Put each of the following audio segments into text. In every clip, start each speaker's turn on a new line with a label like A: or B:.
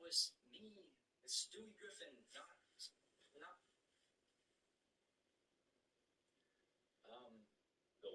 A: was me, Stewie Griffin, not.
B: Go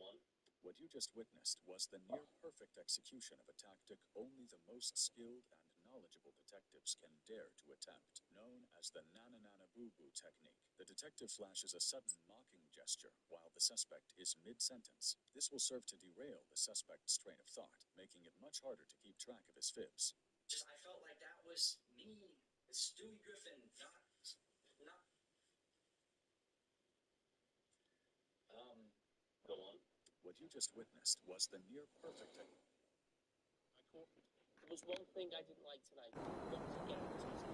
B: on.
C: What you just witnessed was the near-perfect execution of a tactic only the most skilled and knowledgeable detectives can dare to attempt, known as the na-na-na-na-boo-boo technique. The detective flashes a sudden mocking gesture while the suspect is mid-sentence. This will serve to derail the suspect's train of thought, making it much harder to keep track of his fibs.
A: I felt like that was me, Stewie Griffin, not.
B: Go on.
C: What you just witnessed was the near-perfect technique.
B: There was one thing I didn't like tonight. Once again, this was a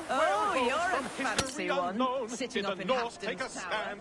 D: Oh, you're a fancy one, sitting up in Hafton's tower.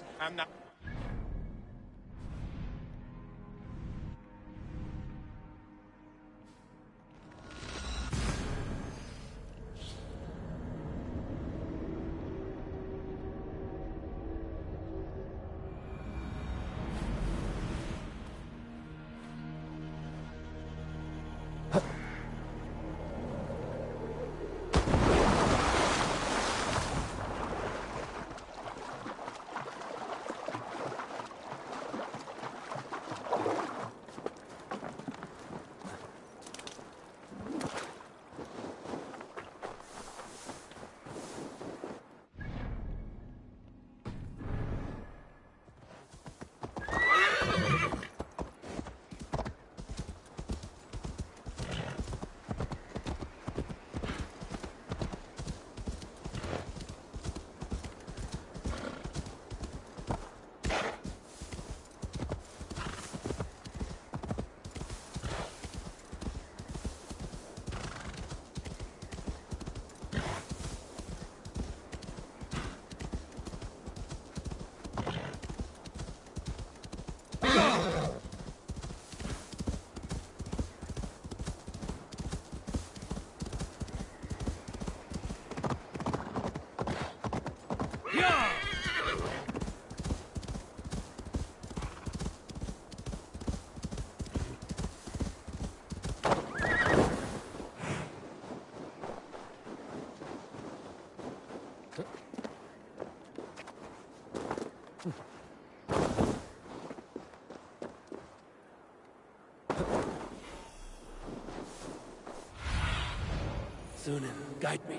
E: Sunan, guide me.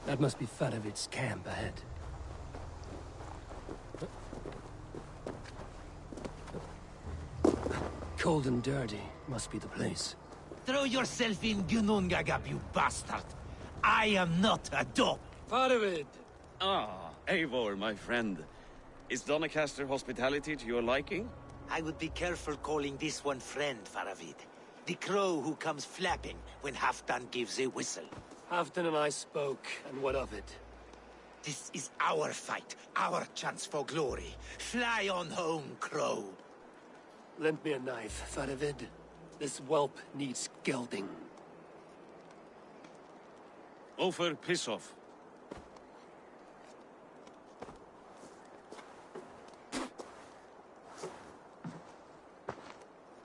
E: That must be Fadavid's camp ahead. Cold and dirty must be the place.
F: Throw yourself in Gunungagap, you bastard! I am not a dog!
E: Faravid!
G: Ah, Eivor, my friend. Is Doncaster hospitality to your liking?
F: I would be careful calling this one friend, Faravid. The crow who comes flapping when Halfdan gives a whistle.
E: Halfdan and I spoke, and what of it?
F: This is our fight, our chance for glory. Fly on home, crow.
E: Lend me a knife, Faravid. This whelp needs gelding.
G: Over, piss off.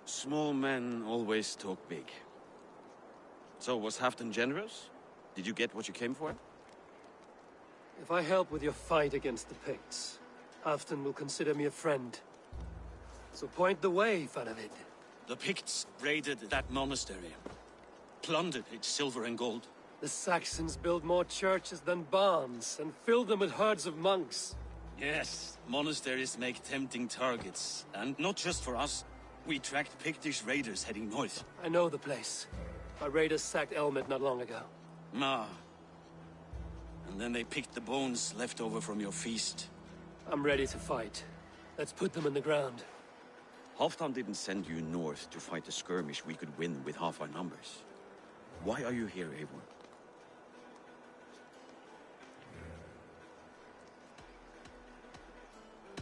G: Small men always talk big. So, was Halfdan generous? Did you get what you came for?
E: If I help with your fight against the Picts, Halfdan will consider me a friend. So point the way, Faravid.
G: The Picts raided that monastery. Plundered its silver and gold.
E: The Saxons build more churches than barns, and fill them with herds of monks.
G: Yes, monasteries make tempting targets. And not just for us. We tracked Pictish raiders heading north.
E: I know the place. Our raiders sacked Elmet not long ago.
G: Ah. And then they picked the bones left over from your feast.
E: I'm ready to fight. Let's put them in the ground.
G: Halfdan didn't send you north to fight a skirmish we could win with half our numbers. Why are you here, Eivor?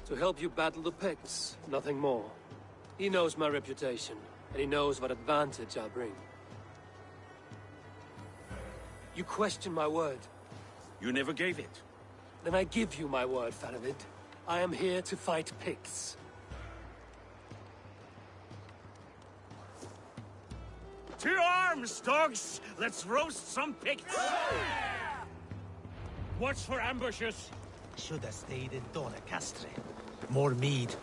E: To help you battle the Picts, nothing more. He knows my reputation, and he knows what advantage I'll bring. You question my word.
G: You never gave it.
E: Then I give you my word, Faravid. I am here to fight Picts.
G: To arms, dogs! Let's roast some Picts! Watch for ambushes!
F: Should have stayed in Doncaster. More mead,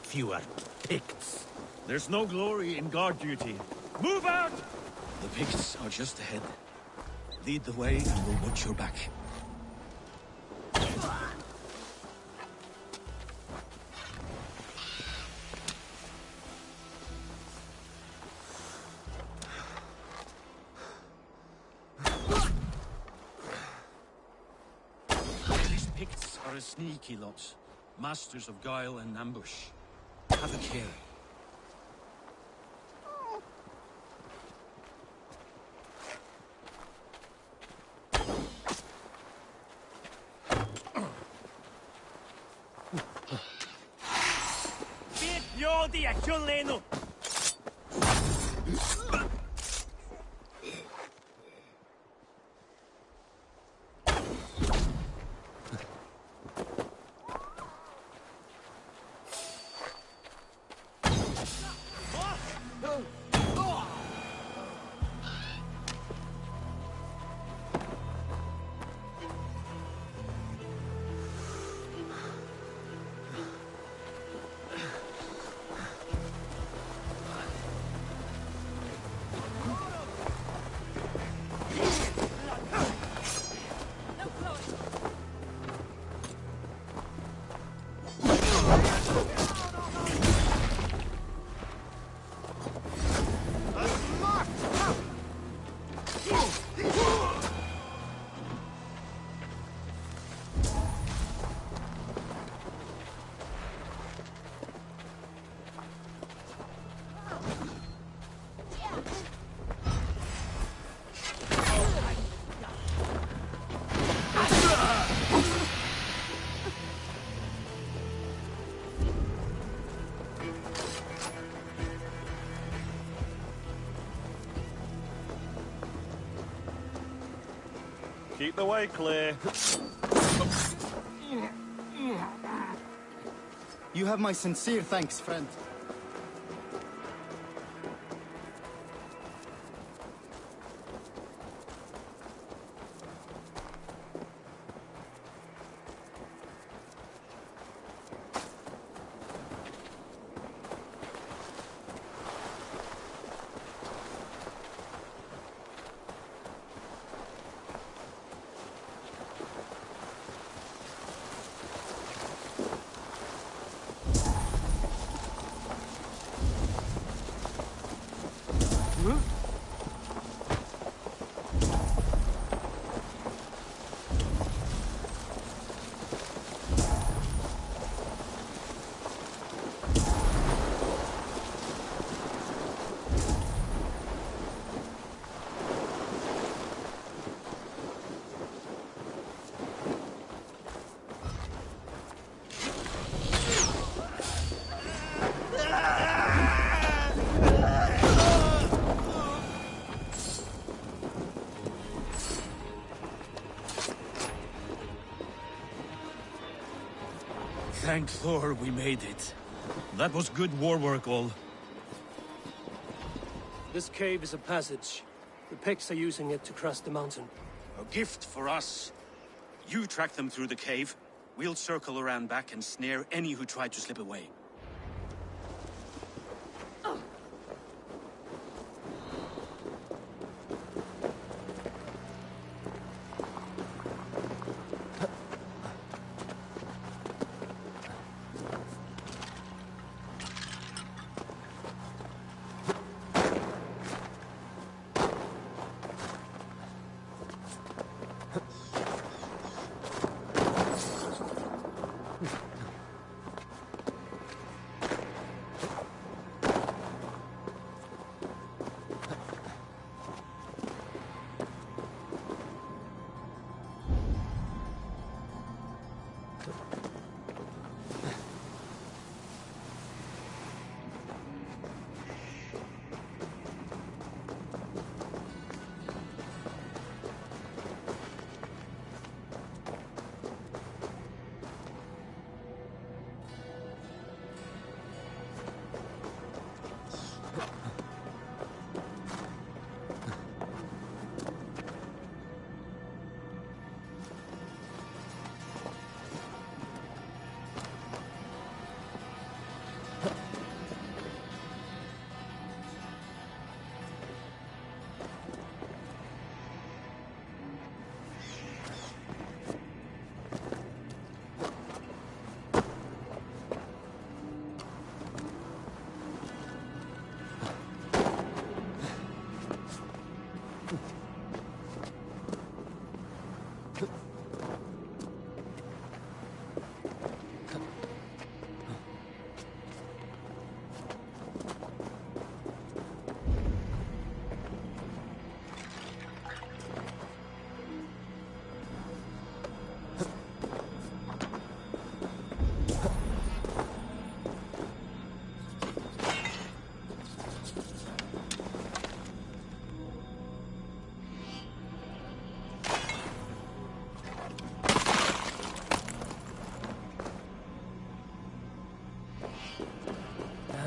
F: fewer Picts.
G: There's no glory in guard duty. Move out! The Picts are just ahead. Lead the way and we'll watch your back. These Picts are a sneaky lot. Masters of guile and ambush. Have a care.
H: Keep the way clear.
I: You have my sincere thanks, friend.
G: Thank Thor we made it. That was good war work, all.
E: This cave is a passage. The Picts are using it to cross the mountain.
G: A gift for us. You track them through the cave. We'll circle around back and snare any who try to slip away.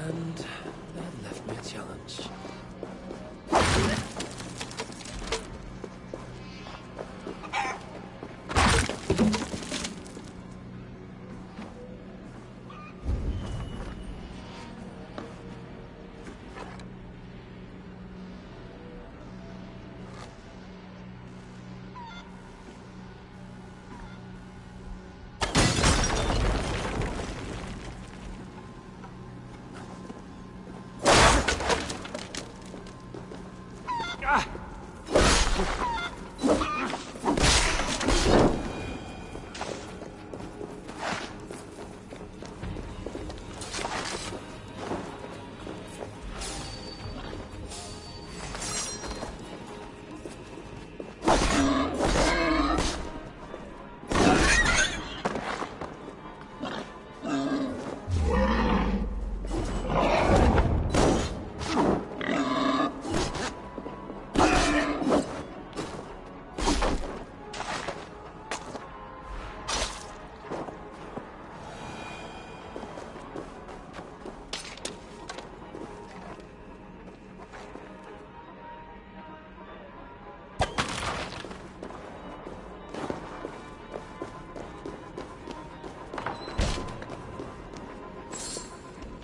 E: And that left me a challenge.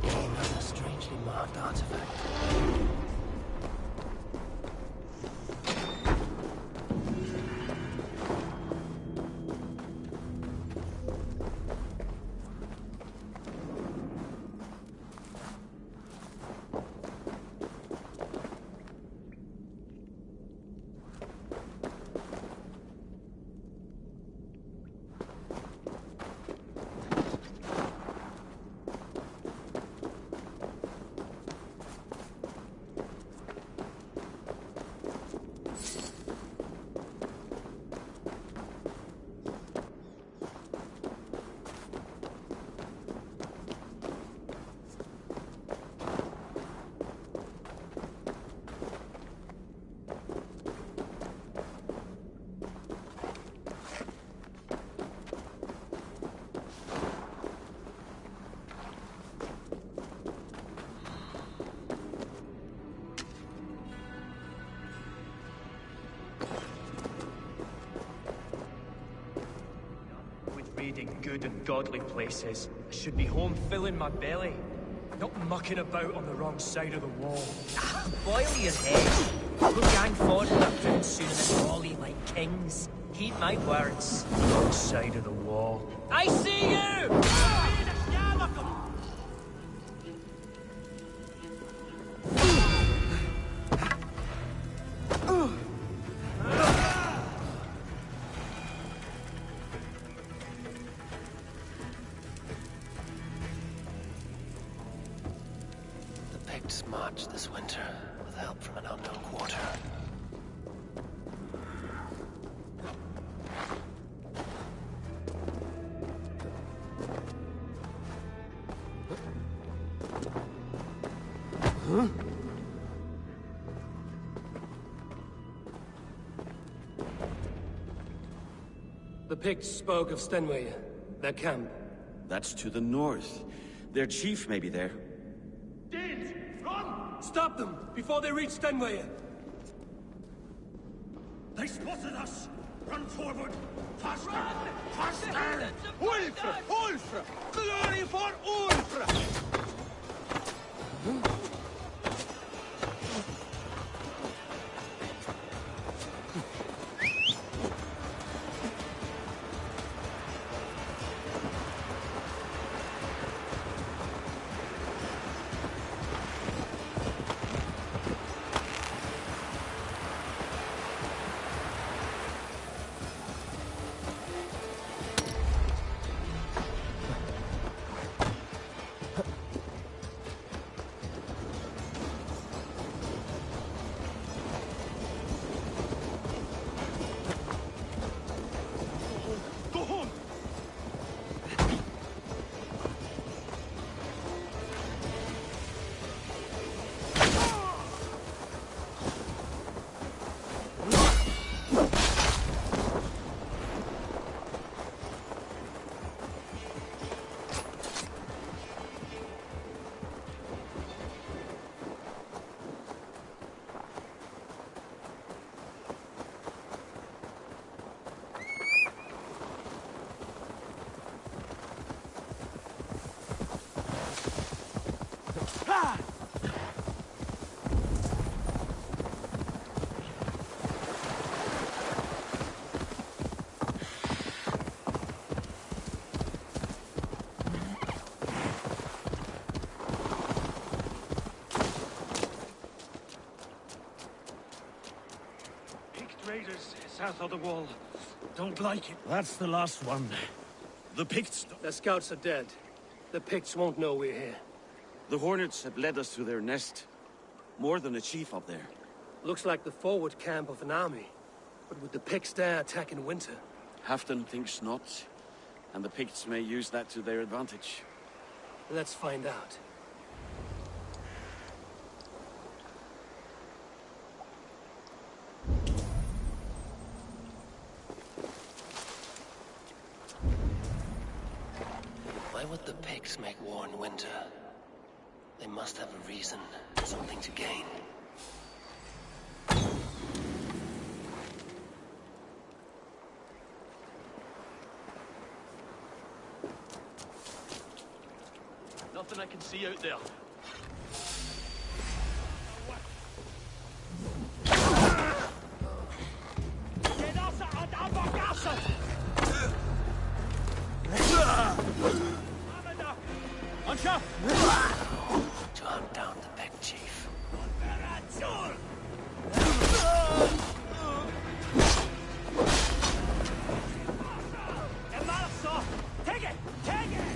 E: Another strangely marked artifact.
J: good and godly places. I should be home filling my belly, not mucking about on the wrong side of the wall.
B: Boil your head. We'll gang forward up to soon and all eat like kings. Heed my words.
J: Wrong side of the wall.
B: I see you!
E: The Picts march this winter with help from an unknown quarter. Huh? The Picts spoke of Stenway, their camp.
G: That's to the north. Their chief may be there.
E: Danes, run! Stop them before they reach Stenway.
G: They spotted us! Run forward! Faster! Faster! Ulfra! Ulfra! Glory for Ulfra!
E: Raiders south of the wall. Don't like it.
G: That's the last one. The Picts...
E: The scouts are dead. The Picts won't know we're here.
G: The Hornets have led us to their nest. More than a chief up there.
E: Looks like the forward camp of an army. But would the Picts dare attack in winter?
G: Halfdan thinks not. And the Picts may use that to their advantage.
E: Let's find out. Why would the Picts make war in winter? They must have a reason, something to gain.
J: Nothing I can see out there.
E: To hunt down the Pict chief.
J: Take it! Take it!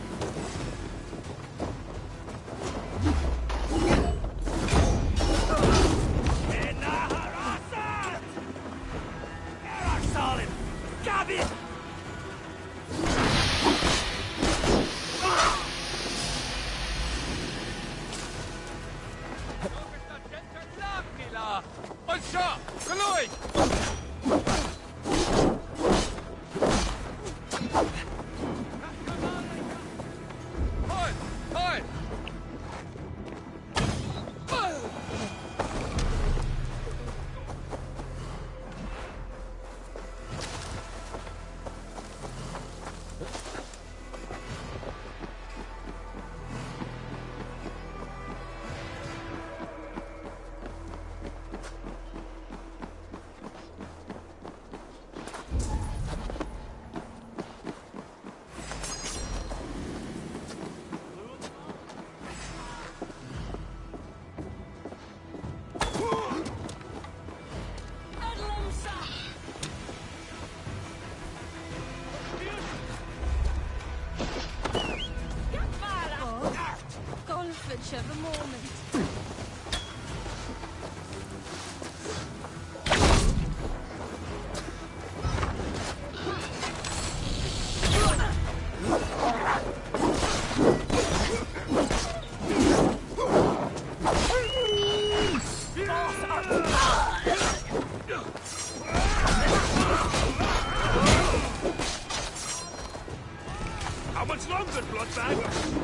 G: How much longer, bloodbag?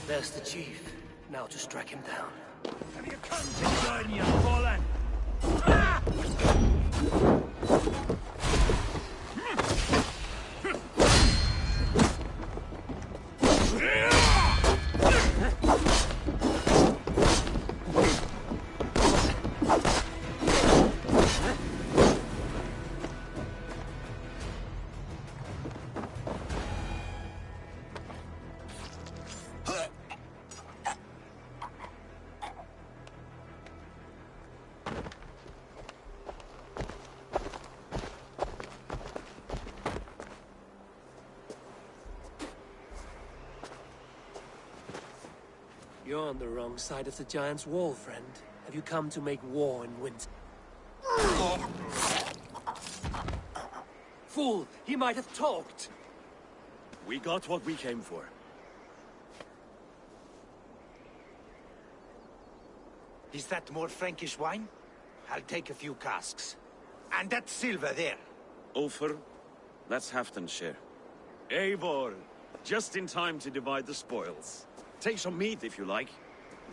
E: There's the chief. Now to strike him down.
J: Have you come to join your fallen?
E: You're on the wrong side of the giant's wall, friend. Have you come to make war in winter? Fool! He might have talked!
G: We got what we came for.
F: Is that more Frankish wine? I'll take a few casks. And that silver there.
G: Ulfr, that's Halfdan's share. Eivor, just in time to divide the spoils. Take some meat if you like.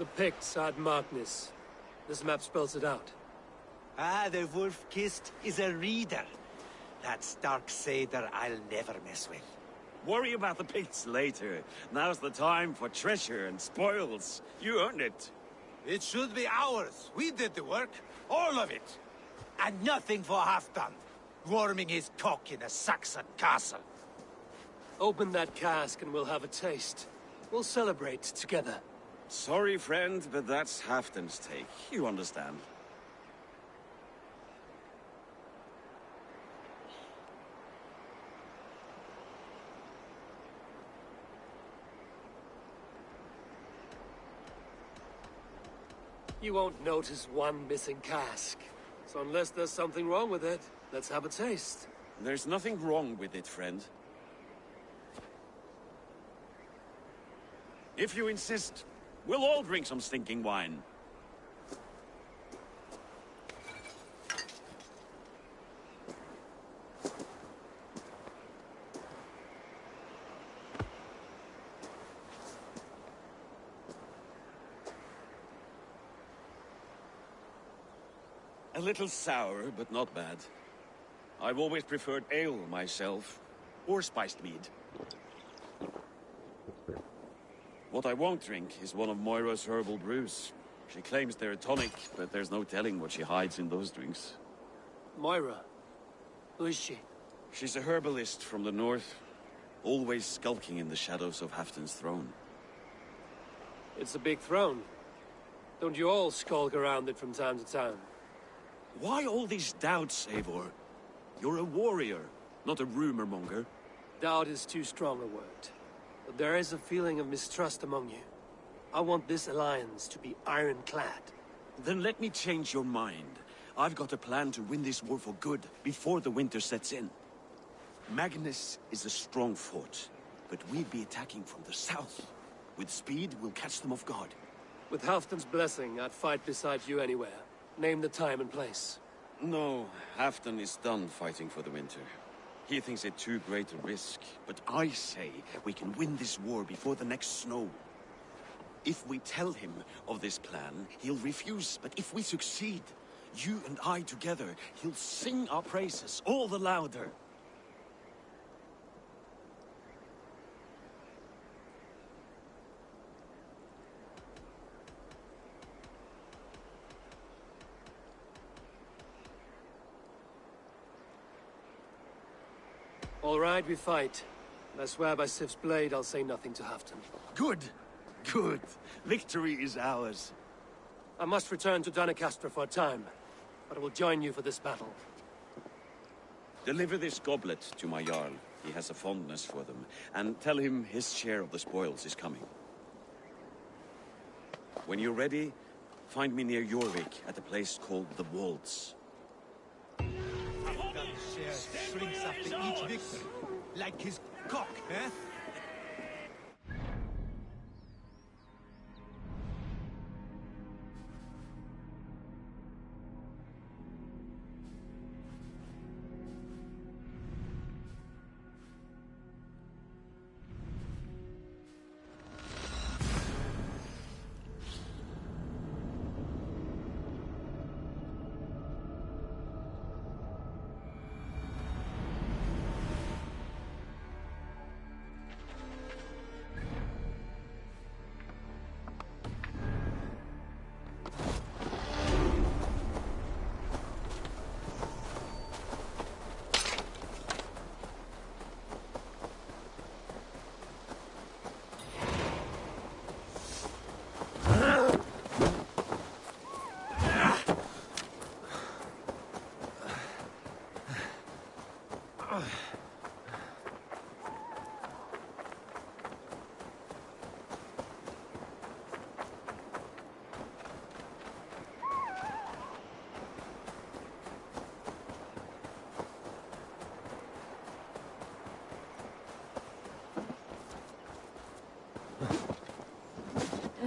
E: The Picts are at Magnus. This map spells it out.
F: Ah, the wolf-kissed is a reader. That dark Seder I'll never mess with.
G: Worry about the Picts later. Now's the time for treasure and spoils. You earned it.
F: It should be ours. We did the work. All of it. And nothing for Halfdan, warming his cock in a Saxon castle.
E: Open that cask and we'll have a taste. We'll celebrate together.
G: Sorry, friend, but that's Halfdan's take. You understand.
E: You won't notice one missing cask. So unless there's something wrong with it, let's have a taste.
G: There's nothing wrong with it, friend. If you insist, we'll all drink some stinking wine. A little sour, but not bad. I've always preferred ale myself, or spiced mead. What I won't drink is one of Moira's herbal brews. She claims they're a tonic, but there's no telling what she hides in those drinks.
E: Moira? Who is she?
G: She's a herbalist from the north, always skulking in the shadows of Halfton's throne.
E: It's a big throne. Don't you all skulk around it from time to time?
G: Why all these doubts, Eivor? You're a warrior, not a rumor monger.
E: Doubt is too strong a word. But there is a feeling of mistrust among you. I want this alliance to be ironclad.
G: Then let me change your mind. I've got a plan to win this war for good, before the winter sets in. Magnus is a strong fort, but we'd be attacking from the south. With speed, we'll catch them off guard.
E: With Halfton's blessing, I'd fight beside you anywhere. Name the time and place.
G: No, Halfton is done fighting for the winter. He thinks it too great a risk, but I say we can win this war before the next snow. If we tell him of this plan, he'll refuse, but if we succeed, you and I together, he'll sing our praises all the louder.
E: All right, we fight. And I swear by Sif's blade, I'll say nothing to Halfton.
G: Good. Good. Victory is ours.
E: I must return to Doncaster for a time, but I will join you for this battle.
G: Deliver this goblet to my Jarl. He has a fondness for them. And tell him his share of the spoils is coming. When you're ready, find me near Jorvik at a place called the Waltz.
F: Shrinks after each victory, like his cock, eh?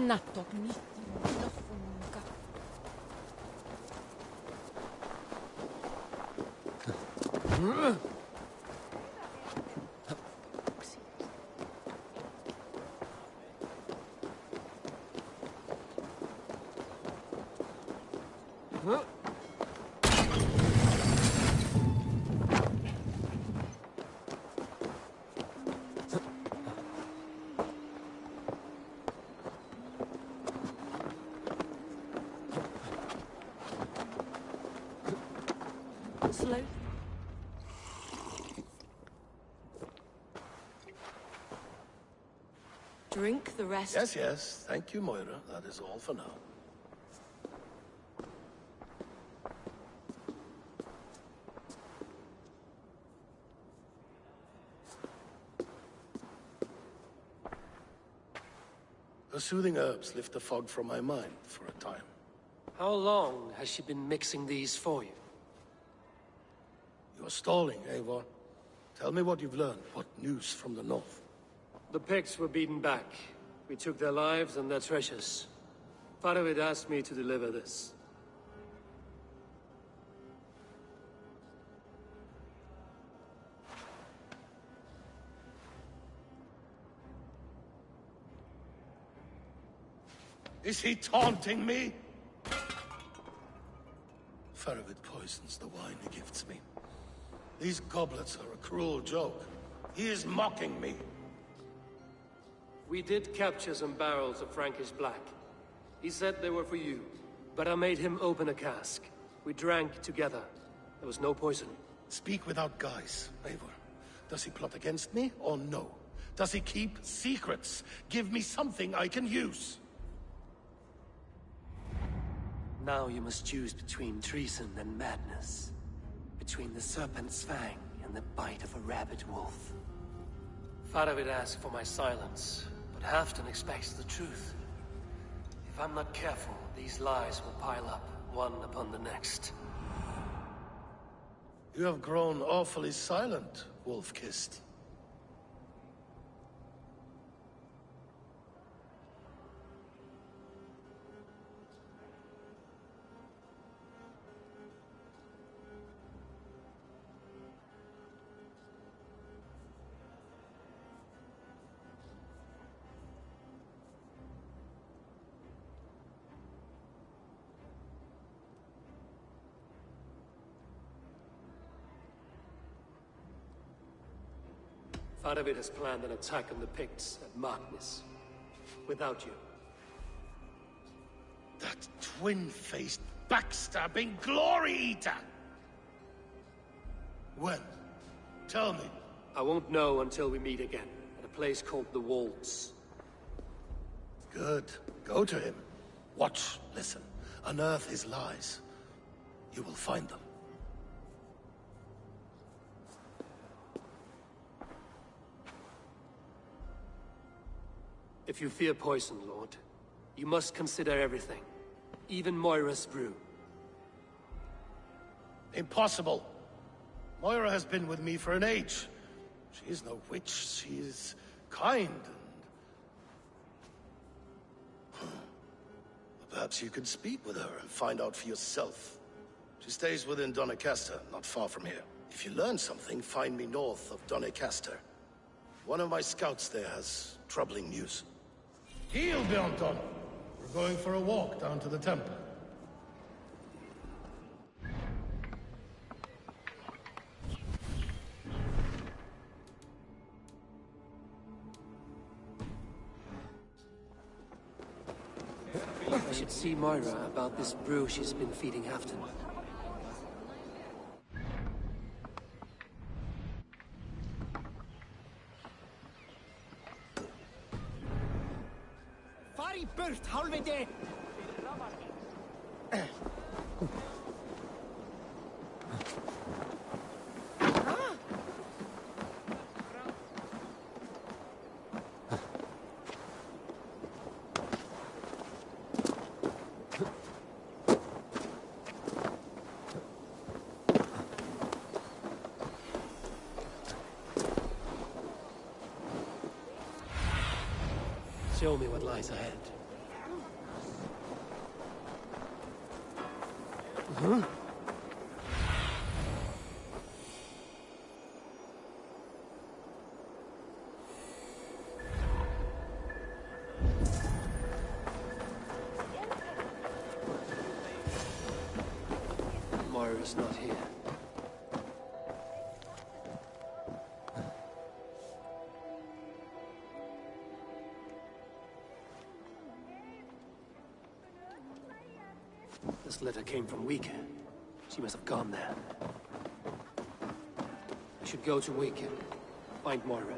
D: Nattok mitt i funka. Slow. Drink the rest.
E: Yes, yes. Thank you, Moira. That is all for now. The soothing herbs lift the fog from my mind for a time. How long has she been mixing these for you?
K: You're stalling, Eivor. Tell me what you've learned. What news from the north?
E: The Picts were beaten back. We took their lives and their treasures. Faravid asked me to deliver this.
K: Is he taunting me? Faravid poisons the wine he gifts me. These goblets are a cruel joke. He is mocking me.
E: We did capture some barrels of Frankish black. He said they were for you, but I made him open a cask. We drank together. There was no poison.
K: Speak without guise, Eivor. Does he plot against me, or no? Does he keep secrets? Give me something I can use.
E: Now you must choose between treason and madness. Between the serpent's fang and the bite of a rabid wolf. Faravid asked for my silence, but Halfdan expects the truth. If I'm not careful, these lies will pile up, one upon the next.
K: You have grown awfully silent, Wolf-Kissed.
E: Faravid has planned an attack on the Picts at Magnus. Without you.
K: That twin-faced, backstabbing glory eater! When? Tell me.
E: I won't know until we meet again, at a place called the Wolds.
K: Good. Go to him. Watch, listen. Unearth his lies. You will find them.
E: If you fear poison, Lord, you must consider everything. Even Moira's brew.
K: Impossible. Moira has been with me for an age. She is no witch. She is kind and... Perhaps you could speak with her and find out for yourself. She stays within Doncaster, not far from here. If you learn something, find me north of Doncaster. One of my scouts there has troubling news. Heal, Bjornton! We're going for a walk down to the temple.
E: I should see Moira about this brew she's been feeding Halfdan.
B: Fari burt, halvviti!
E: Show me what lies ahead. Huh? Moira's not here. This letter came from Wika. She must have gone there. I should go to Wika. Find Moira.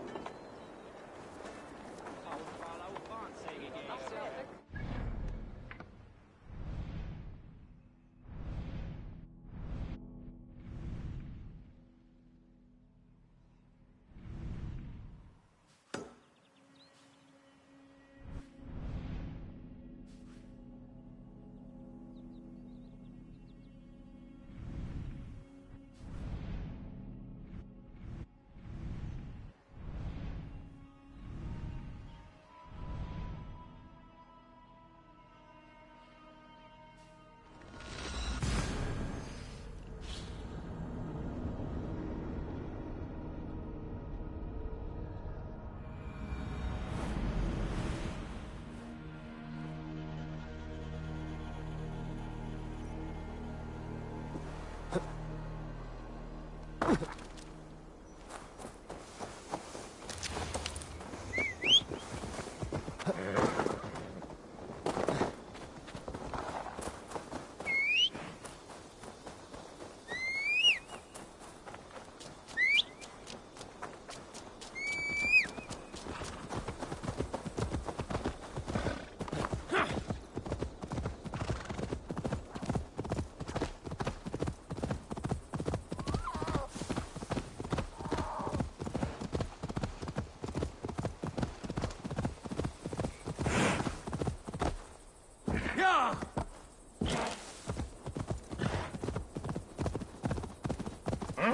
E: It's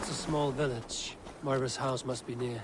E: a small village. Moira's house must be near.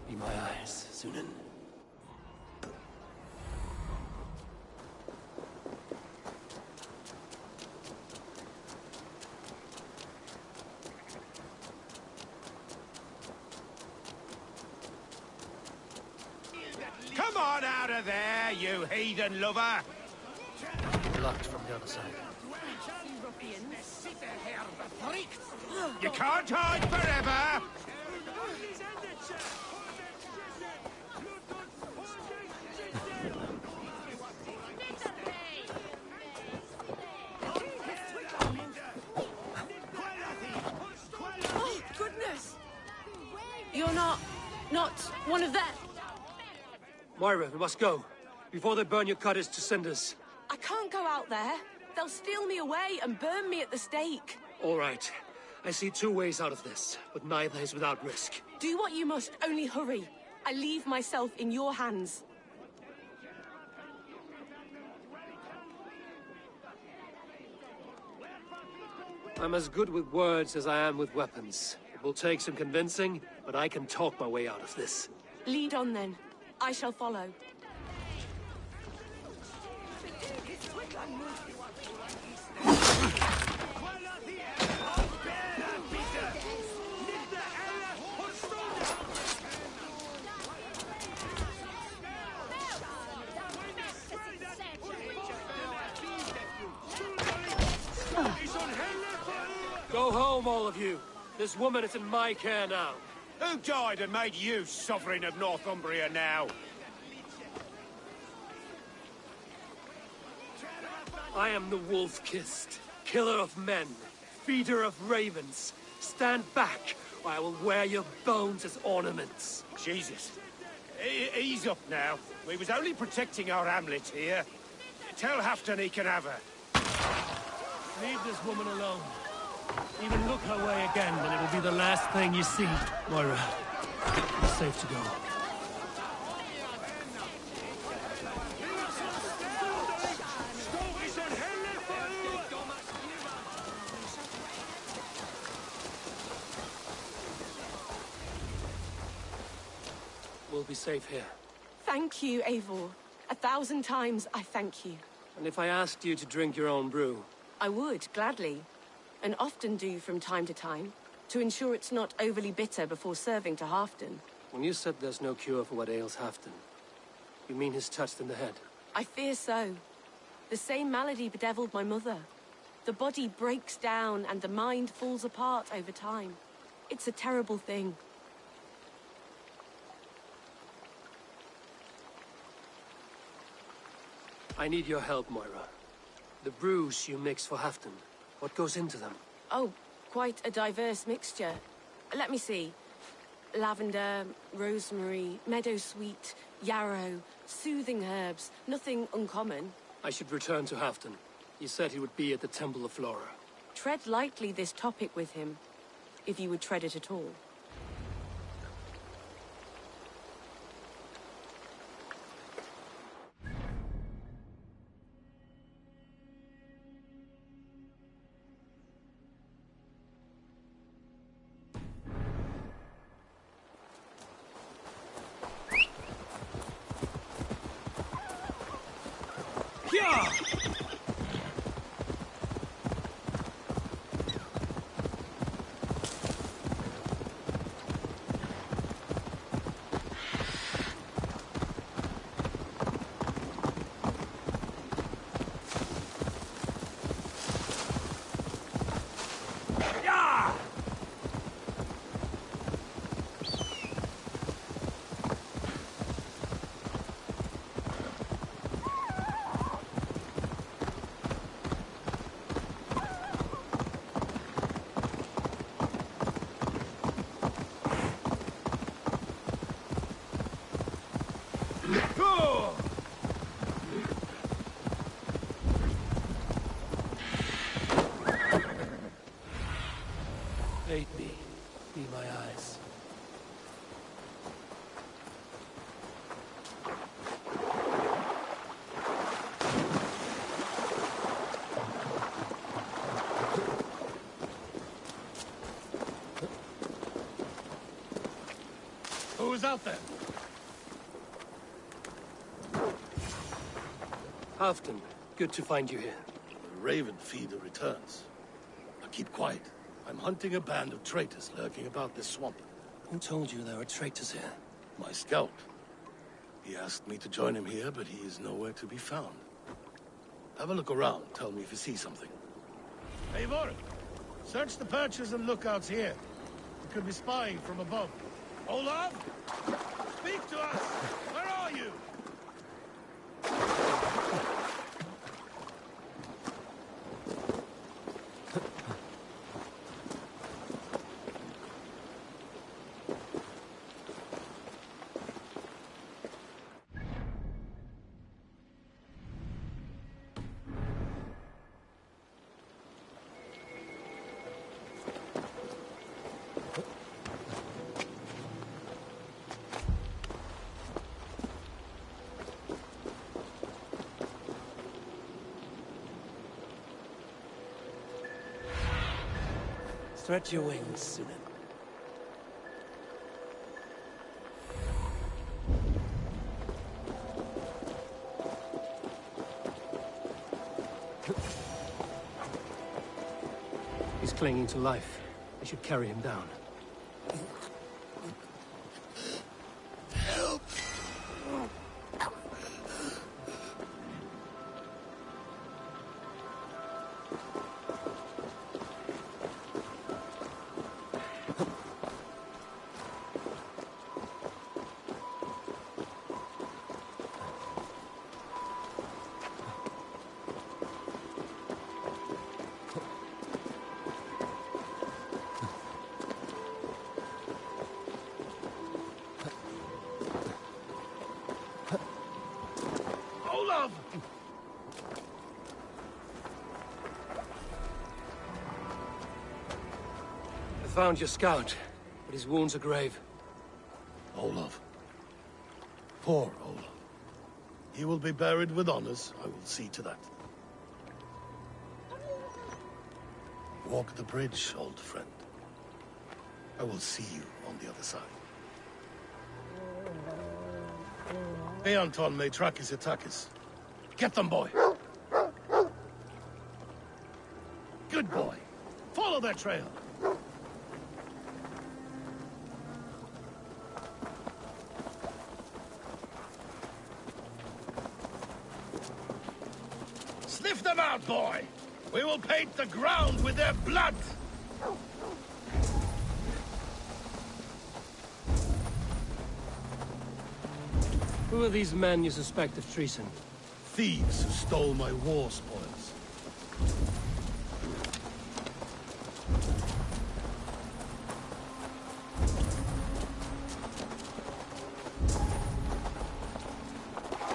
E: Be my eyes, Sunan.
F: Come on out of there, you heathen lover!
E: Locked from the other side.
F: You can't hide forever!
L: Oh, goodness! You're not one of them?
E: Moira, we must go. Before they burn your cottage to cinders.
L: I can't go out there. They'll steal me away and burn me at the stake.
E: All right. I see two ways out of this, but neither is without risk.
L: Do what you must, only hurry. I leave myself in your hands.
E: I'm as good with words as I am with weapons. It will take some convincing, but I can talk my way out of this.
L: Lead on then. I shall follow.
E: Go home, all of you. This woman is in my care now.
F: Who died and made you sovereign of Northumbria now?
E: I am the wolf-kissed, killer of men, feeder of ravens. Stand back, or I will wear your bones as ornaments.
F: Jesus. Ease up now. We was only protecting our hamlet here. Tell Hafton he can have her.
E: Leave this woman alone. Even look her way again, and it will be the last thing you see. Moira, it's safe to go. We'll be safe here.
L: Thank you, Eivor. 1,000 times I thank you.
E: And if I asked you to drink your own brew?
L: I would, gladly. And often do from time to time, to ensure it's not overly bitter before serving to Halfdan.
E: When you said there's no cure for what ails Halfdan, you mean he's touched in the head?
L: I fear so. The same malady bedeviled my mother. The body breaks down and the mind falls apart over time. It's a terrible thing.
E: I need your help, Moira. The brews you mix for Halfdan, what goes into them?
L: Oh, quite a diverse mixture. Let me see. Lavender, rosemary, meadowsweet, yarrow, soothing herbs. Nothing uncommon.
E: I should return to Halfdan. He said he would be at the Temple of Flora.
L: Tread lightly this topic with him, if you would tread it at all.
E: Aid me. Be my eyes.
F: Who's out there?
E: Halfton, good to find you here.
K: The Raven feeder returns. Now keep quiet. I'm hunting a band of traitors lurking about this swamp.
E: Who told you there were traitors here?
K: My scout. He asked me to join him here, but he is nowhere to be found. Have a look around. Tell me if you see something. Eivor, search the perches and lookouts here. You could be spying from above. Olaf? Speak to us! Where are you?
E: Stretch your wings, Sunan. He's clinging to life. I should carry him down.
K: Help! Olaf!
E: I found your scout, but his wounds are grave.
K: Olaf. Poor Olaf. He will be buried with honors. I will see to that. Walk the bridge, old friend. I will see you on the other side. Anton may track his attackers. Get them, boy! Good boy. Follow their trail. Sniff them out, boy! We will paint the ground with their blood!
E: Who are these men you suspect of treason?
K: Thieves who stole my war spoils.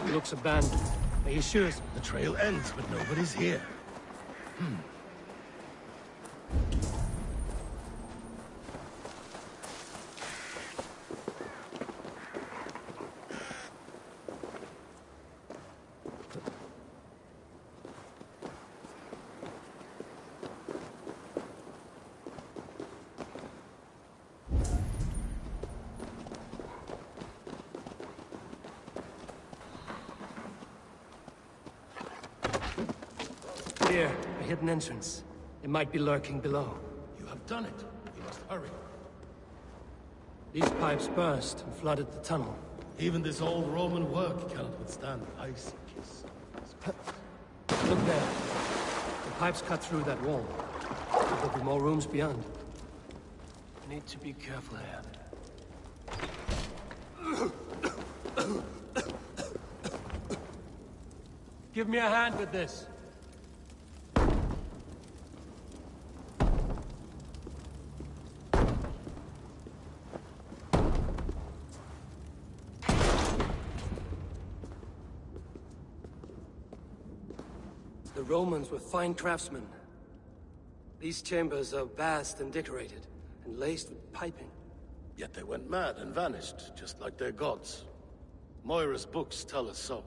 E: He looks abandoned. Are you sure?
K: The trail ends, but nobody's here.
E: here, a hidden entrance. It might be lurking below.
K: You have done it. We must hurry.
E: These pipes burst and flooded the tunnel.
K: Even this old Roman work cannot withstand the icy kiss.
E: Look there. The pipes cut through that wall. There'll be more rooms beyond. I need to be careful here. Give me a hand with this. The Romans were fine craftsmen. These chambers are vast and decorated, and laced with piping.
K: Yet they went mad and vanished, just like their gods. Moira's books tell us so.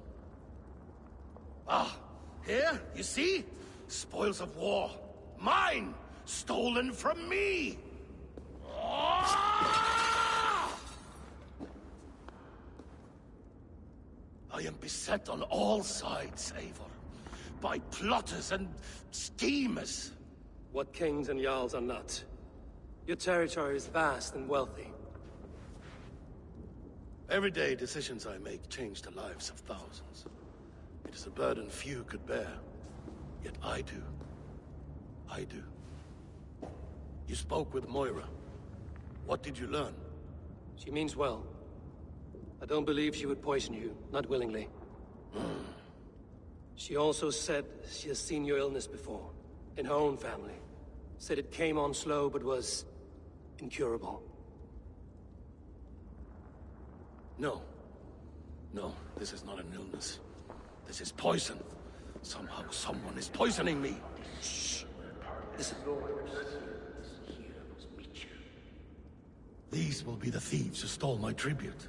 K: Ah, here, you see? Spoils of war. Mine! Stolen from me! Ah! I am beset on all sides, Eivor. By plotters and schemers.
E: What kings and jarls are not. Your territory is vast and wealthy.
K: Everyday decisions I make change the lives of thousands. It is a burden few could bear. Yet I do. I do. You spoke with Moira. What did you learn?
E: She means well. I don't believe she would poison you, not willingly. She also said she has seen your illness before, in her own family. Said it came on slow, but was incurable.
K: No. No, this is not an illness. This is poison. Somehow someone is poisoning me. Shh. Listen. These will be the thieves who stole my tribute.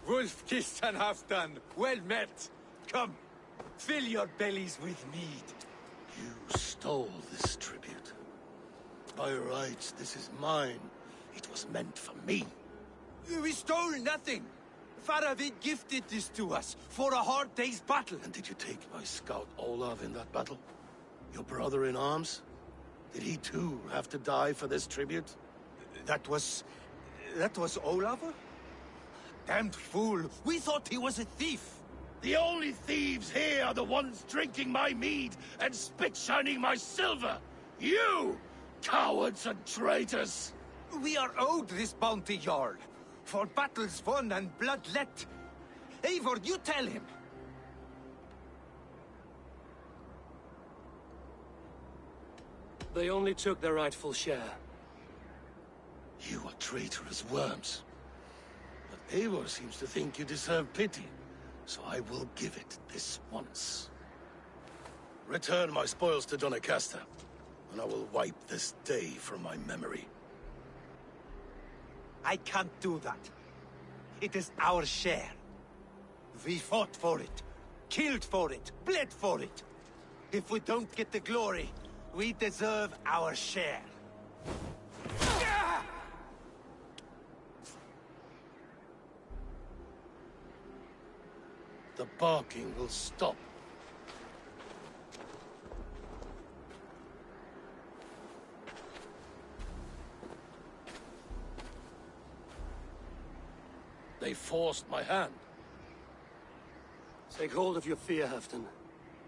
F: Wolf kissed and half done. Well met. Come, fill your bellies with mead.
K: You stole this tribute. By rights, this is mine. It was meant for me.
F: We stole nothing. Faravid gifted this to us for a hard day's battle.
K: And did you take my scout Olav in that battle? Your brother in arms? Did he too have to die for this tribute?
F: That was Olav? Damned fool! We thought he was a thief!
K: The only thieves here are the ones drinking my mead and spit-shining my silver! You! Cowards and traitors!
F: We are owed this bounty, Jarl. For battles won and blood let. Eivor, you tell him!
E: They only took their rightful share.
K: You are traitorous worms. But Eivor seems to think you deserve pity, so I will give it this once. Return my spoils to Doncaster, and I will wipe this day from my memory.
F: I can't do that. It is our share. We fought for it, killed for it, bled for it. If we don't get the glory, we deserve our share.
K: The barking will stop. They forced my hand.
E: Take hold of your fear, Halfdan.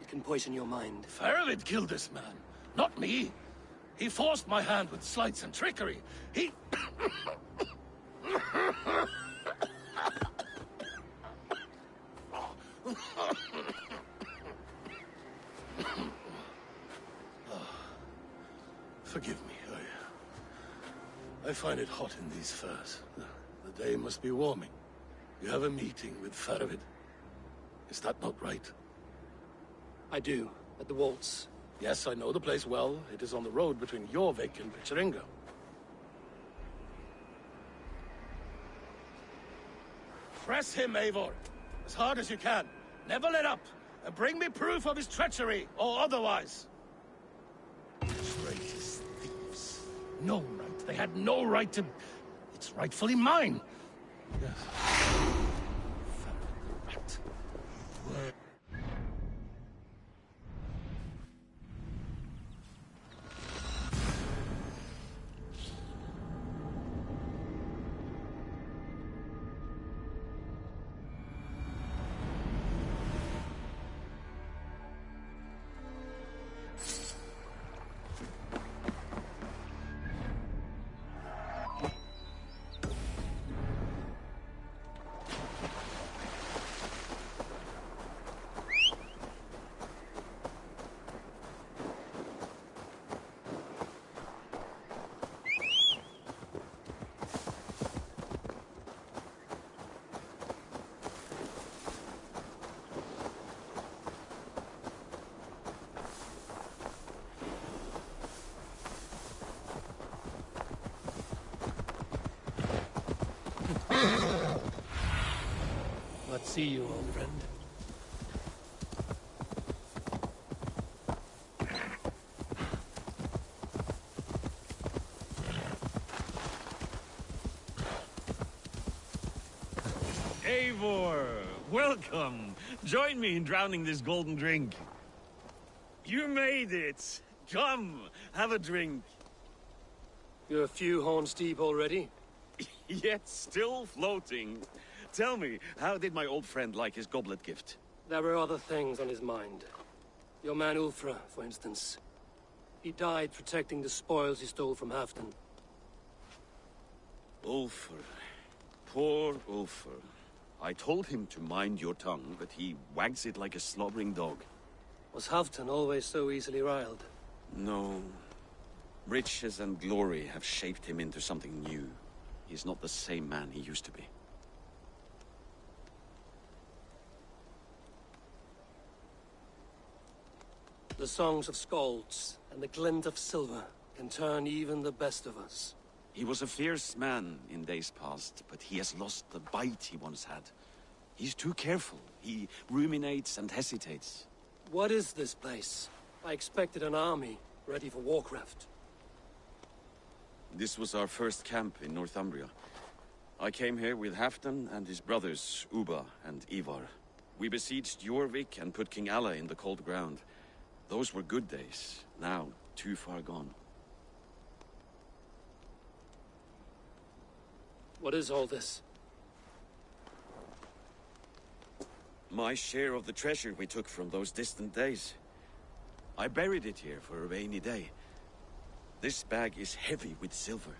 E: It can poison your mind.
K: Faravid killed this man, not me. He forced my hand with sleights and trickery. He... Forgive me. I find it hot in these furs. The day must be warming. You have a meeting with Faravid. Is that not right?
E: I do, at the waltz.
K: Yes, I know the place well. It is on the road between Jorvik and Picheringa. Press him, Eivor. As hard as you can. Never let up. And bring me proof of his treachery, or otherwise. Traitors, thieves. No right. They had no right to... It's rightfully mine. Yes. Rat.
E: Let's see you, old friend.
H: Eivor, welcome. Join me in drowning this golden drink. You made it. Come, have a drink.
E: You're a few horns deep already?
H: Yet still floating. Tell me, how did my old friend like his goblet gift?
E: There were other things on his mind. Your man Ulfra, for instance. He died protecting the spoils he stole from Halfdan.
G: Ulfr. Poor Ulfr. I told him to mind your tongue, but he wags it like a slobbering dog.
E: Was Halfdan always so easily riled?
G: No. Riches and glory have shaped him into something new. He's not the same man he used to be.
E: The songs of skalds and the glint of silver can turn even the best of us.
G: He was a fierce man in days past, but he has lost the bite he once had. He's too careful. He ruminates and hesitates.
E: What is this place? I expected an army, ready for Warcraft.
G: This was our first camp in Northumbria. I came here with Halfdan and his brothers, Ubba and Ivar. We besieged Jorvik and put King Alla in the cold ground. Those were good days, now too far gone.
E: What is all this?
G: My share of the treasure we took from those distant days. I buried it here for a rainy day. This bag is heavy with silver.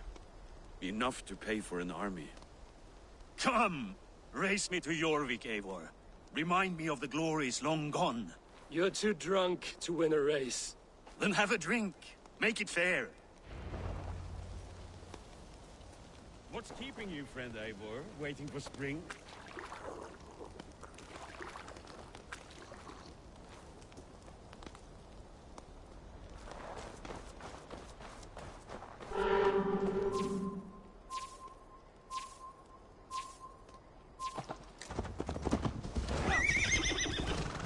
G: Enough to pay for an army.
M: Come! Race me to Jorvik, Eivor. Remind me of the glories long gone.
E: You're too drunk to win a race.
M: Then have a drink. Make it fair.
H: What's keeping you, friend Eivor? Waiting for spring?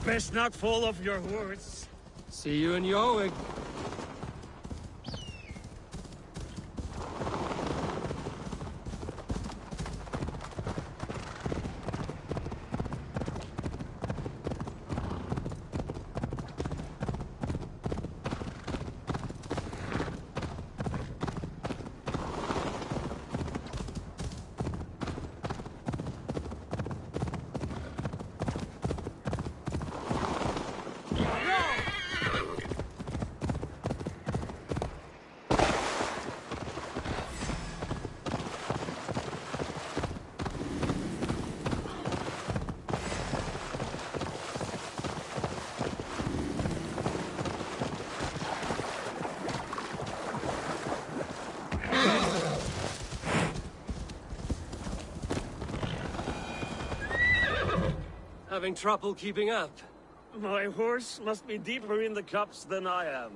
H: Best not fall off your horse.
E: See you in Jorvik. Having trouble keeping up?
H: My horse must be deeper in the cups than I am.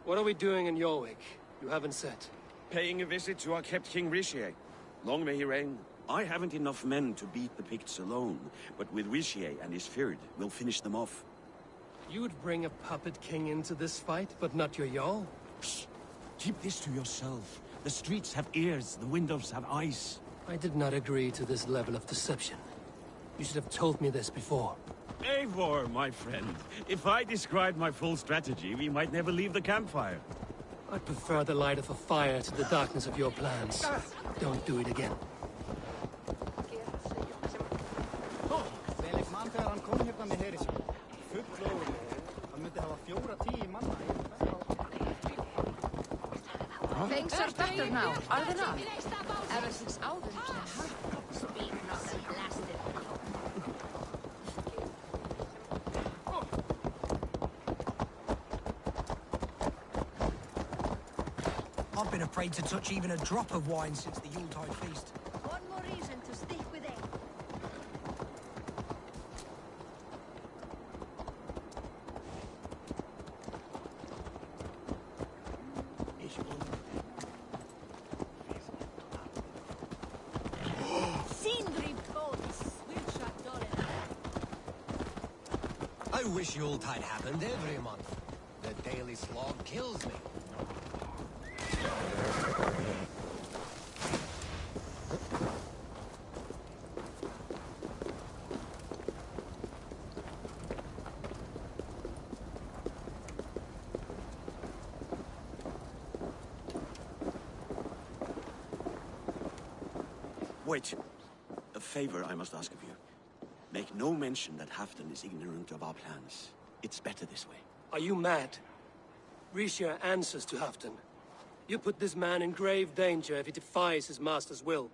E: What are we doing in Jorvik? You haven't said.
H: Paying a visit to our kept King Rishi. Long may he reign.
G: I haven't enough men to beat the Picts alone, but with Richier and his Fyrd, we'll finish them off.
E: You would bring a puppet king into this fight, but not your Jarl?
M: Psst. Keep this to yourself. The streets have ears, the windows have eyes.
E: I did not agree to this level of deception. You should have told me this before.
H: Eivor, my friend. If I described my full strategy, we might never leave the campfire.
E: I prefer the light of a fire to the darkness of your plans. Don't do it again.
I: Felix man þegar hann kom hérna með heri sín. Fullóður. Hann myndi hafa 4-10 manna í
D: Things are better now, are they not? Ever since Alden came home. Speak not the blasted.
B: I've been afraid to touch even a drop of wine since the Yuletide feast.
D: One more reason to stick with it.
B: I wish Yuletide happened every month. The daily slog kills me.
G: Wait. A favor I must ask of you. Make no mention that Halfdan is ignorant of our plans. It's better this way.
E: Are you mad? Richier answers to Halfdan. You put this man in grave danger if he defies his master's will.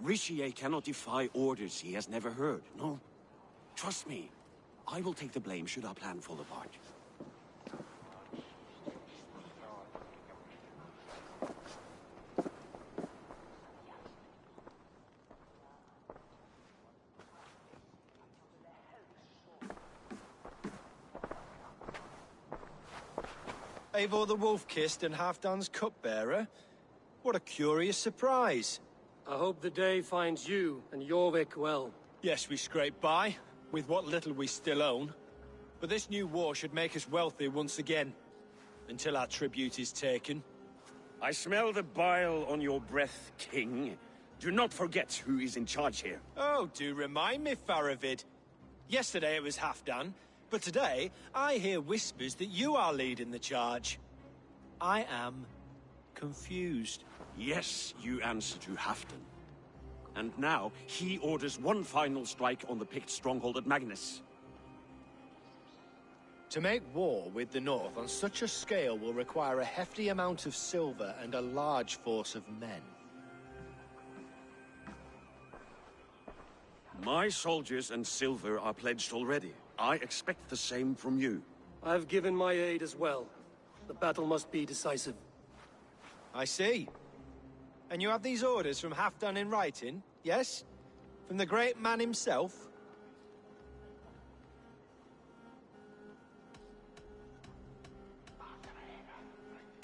G: Richier cannot defy orders he has never heard, no? Trust me. I will take the blame should our plan fall apart.
J: Eivor the Wolf-Kissed and Halfdan's cupbearer? What a curious surprise.
E: I hope the day finds you and Jorvik well.
J: Yes, we scrape by, with what little we still own. But this new war should make us wealthy once again. Until our tribute is taken.
H: I smell the bile on your breath, King. Do not forget who is in charge here.
J: Oh, do remind me, Faravid. Yesterday it was Halfdan, but today I hear whispers that you are leading the charge. I am confused.
G: Yes, you answer to Halfdan. And now, he orders one final strike on the Pict stronghold at Magnus.
J: To make war with the North on such a scale will require a hefty amount of silver and a large force of men.
G: My soldiers and silver are pledged already. I expect the same from you.
E: I've given my aid as well. The battle must be decisive.
J: I see. And you have these orders from Halfdan in writing, yes? From the great man himself?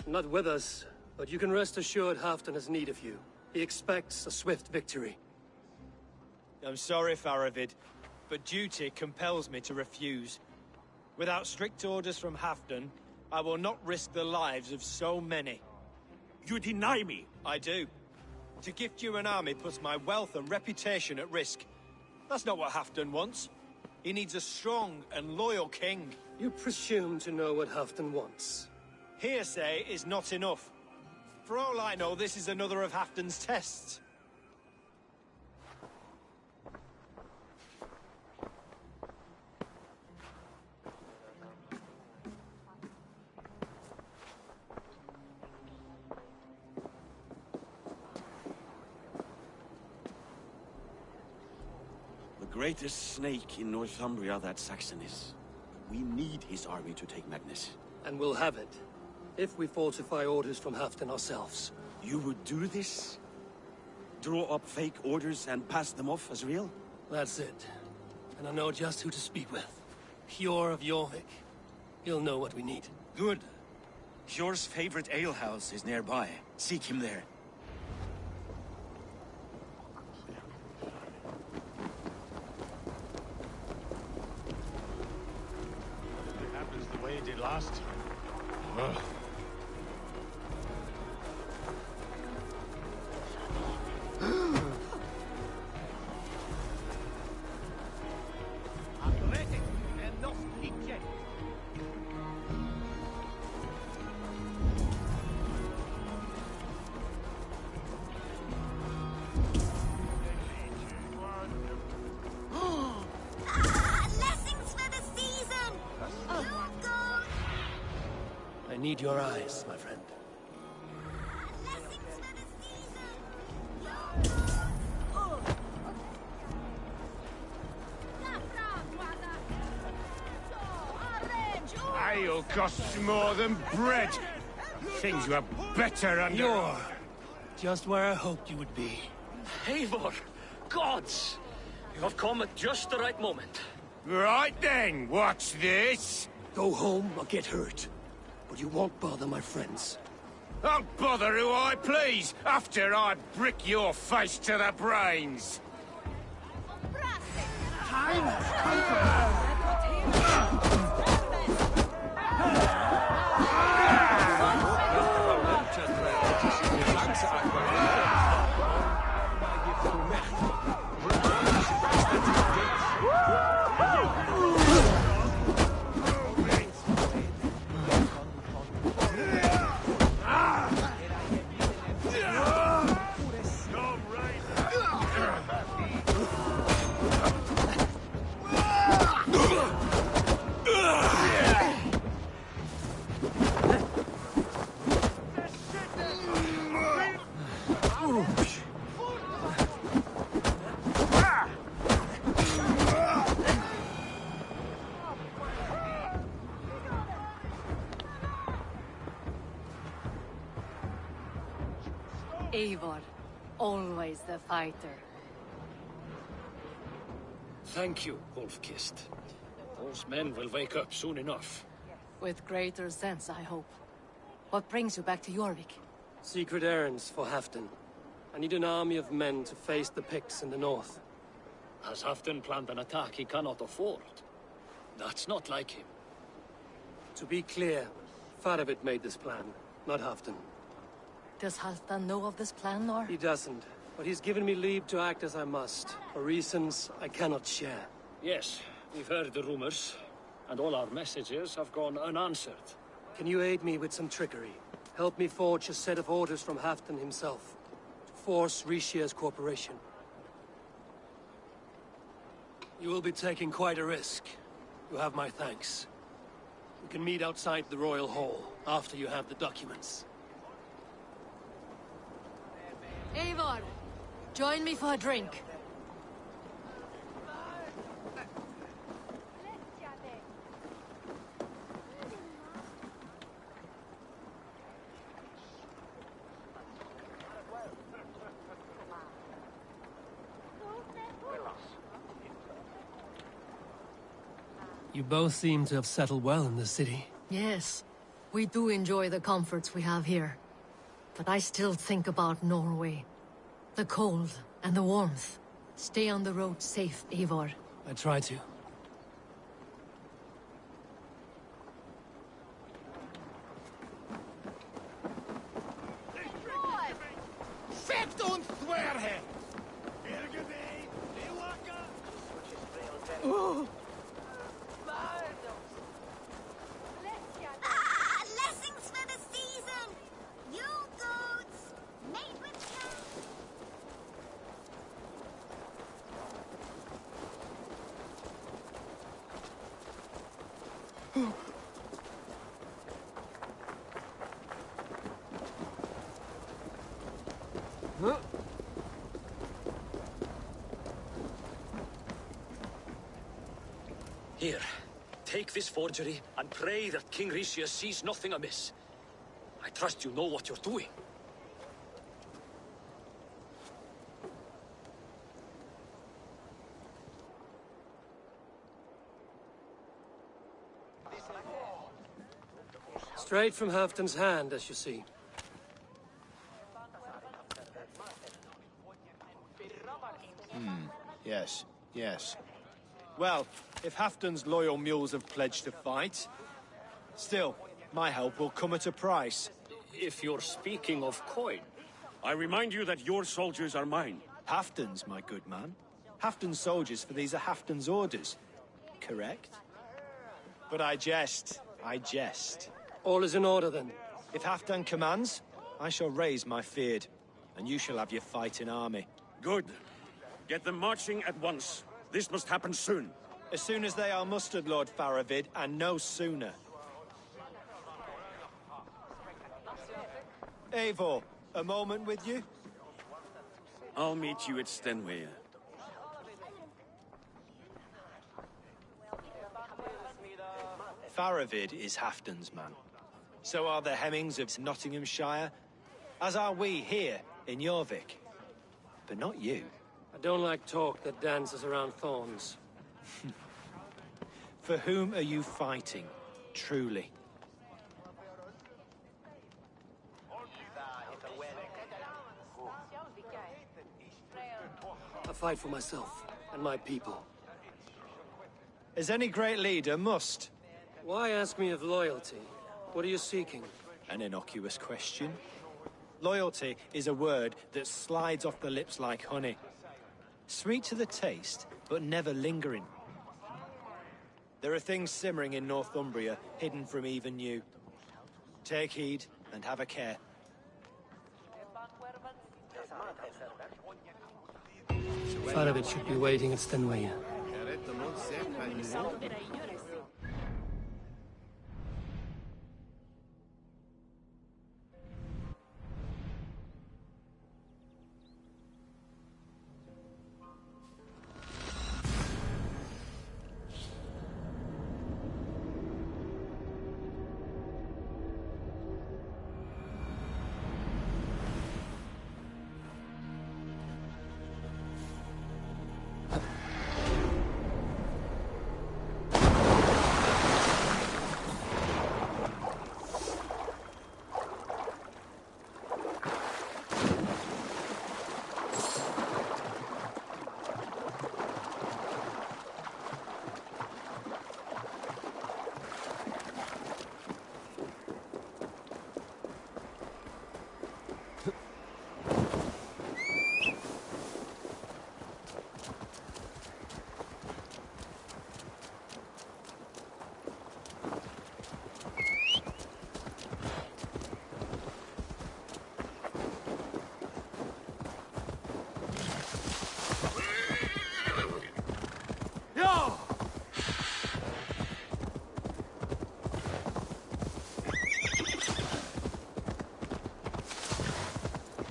E: Not with us, but you can rest assured Halfdan has need of you. He expects a swift victory.
J: I'm sorry, Faravid, but duty compels me to refuse. Without strict orders from Halfdan, I will not risk the lives of so many.
G: You deny me!
J: I do. To gift you an army puts my wealth and reputation at risk. That's not what Halfdan wants. He needs a strong and loyal king.
E: You presume to know what Halfdan wants.
J: Hearsay is not enough. For all I know, this is another of Halfdan's tests.
G: The greatest snake in Northumbria that Saxon is. We need his army to take Magnus.
E: And we'll have it. If we falsify orders from Halfdan ourselves.
G: You would do this? Draw up fake orders and pass them off as real?
E: That's it. And I know just who to speak with. Hjor of Jorvik. He'll know what we need.
M: Good. Hjor's favorite alehouse is nearby. Seek him there.
H: way you did last time. Ugh.
E: I need your eyes, my friend.
H: Ale costs more than bread. Things were better under...
E: You're just where I hoped you would be.
N: Eivor! Gods! You have come at just the right moment.
H: Right then, what's this?
E: Go home or get hurt. But you won't bother my friends.
H: I'll bother who I please, after I brick your face to the brains.
O: Eivor, always the fighter.
N: Thank you, Wolf-Kissed. Those men will wake up soon enough.
O: With greater sense, I hope. What brings you back to Jorvik?
E: Secret errands for Halfdan. I need an army of men to face the Picts in the north.
N: Has Halfdan planned an attack he cannot afford? That's not like him.
E: To be clear, Faravid made this plan, not Halfdan.
O: Does Halfdan know of this plan, or...?
E: He doesn't, but he's given me leave to act as I must, for reasons I cannot share.
N: Yes, we've heard the rumors, and all our messages have gone unanswered.
E: Can you aid me with some trickery? Help me forge a set of orders from Halfdan himself, to force Rishia's cooperation. You will be taking quite a risk. You have my thanks. We can meet outside the Royal Hall, after you have the documents.
O: Eivor, join me for a drink.
E: You both seem to have settled well in the city.
O: Yes, we do enjoy the comforts we have here. But I still think about Norway. The cold and the warmth. Stay on the road safe, Eivor.
E: I try to.
P: Blessings for the season! You goats! Made with
N: Here, take this forgery and pray that King Rishia sees nothing amiss. I trust you know what you're doing.
E: Straight from Halfdan's hand, as you see.
J: Yes. Well, if Halfdan's loyal mules have pledged to fight, Still, my help will come at a price.
N: If you're speaking of coin.
M: I remind you that your soldiers are mine.
J: Halfton's, my good man. Halfton's soldiers, for these are Halfton's orders. Correct? But I jest. I jest.
E: All is in order, then.
J: If Halfdan commands, I shall raise my feared, and you shall have your fighting army.
M: Good. Get them marching at once. This must happen soon.
J: As soon as they are mustered, Lord Faravid, and no sooner. Eivor, a moment with you?
M: I'll meet you at Stenway.
J: Faravid is Halfdan's man. So are the Hemmings of Nottinghamshire, as are we here in Jorvik. But not you.
E: I don't like talk that dances around thorns.
J: For whom are you fighting, truly?
E: I fight for myself and my people.
J: As any great leader must.
E: Why ask me of loyalty? What are you seeking?
J: An innocuous question. Loyalty is a word that slides off the lips like honey. Sweet to the taste, but never lingering. There are things simmering in Northumbria, hidden from even you. Take heed, and have a care.
E: Faravid should be waiting at Stenway.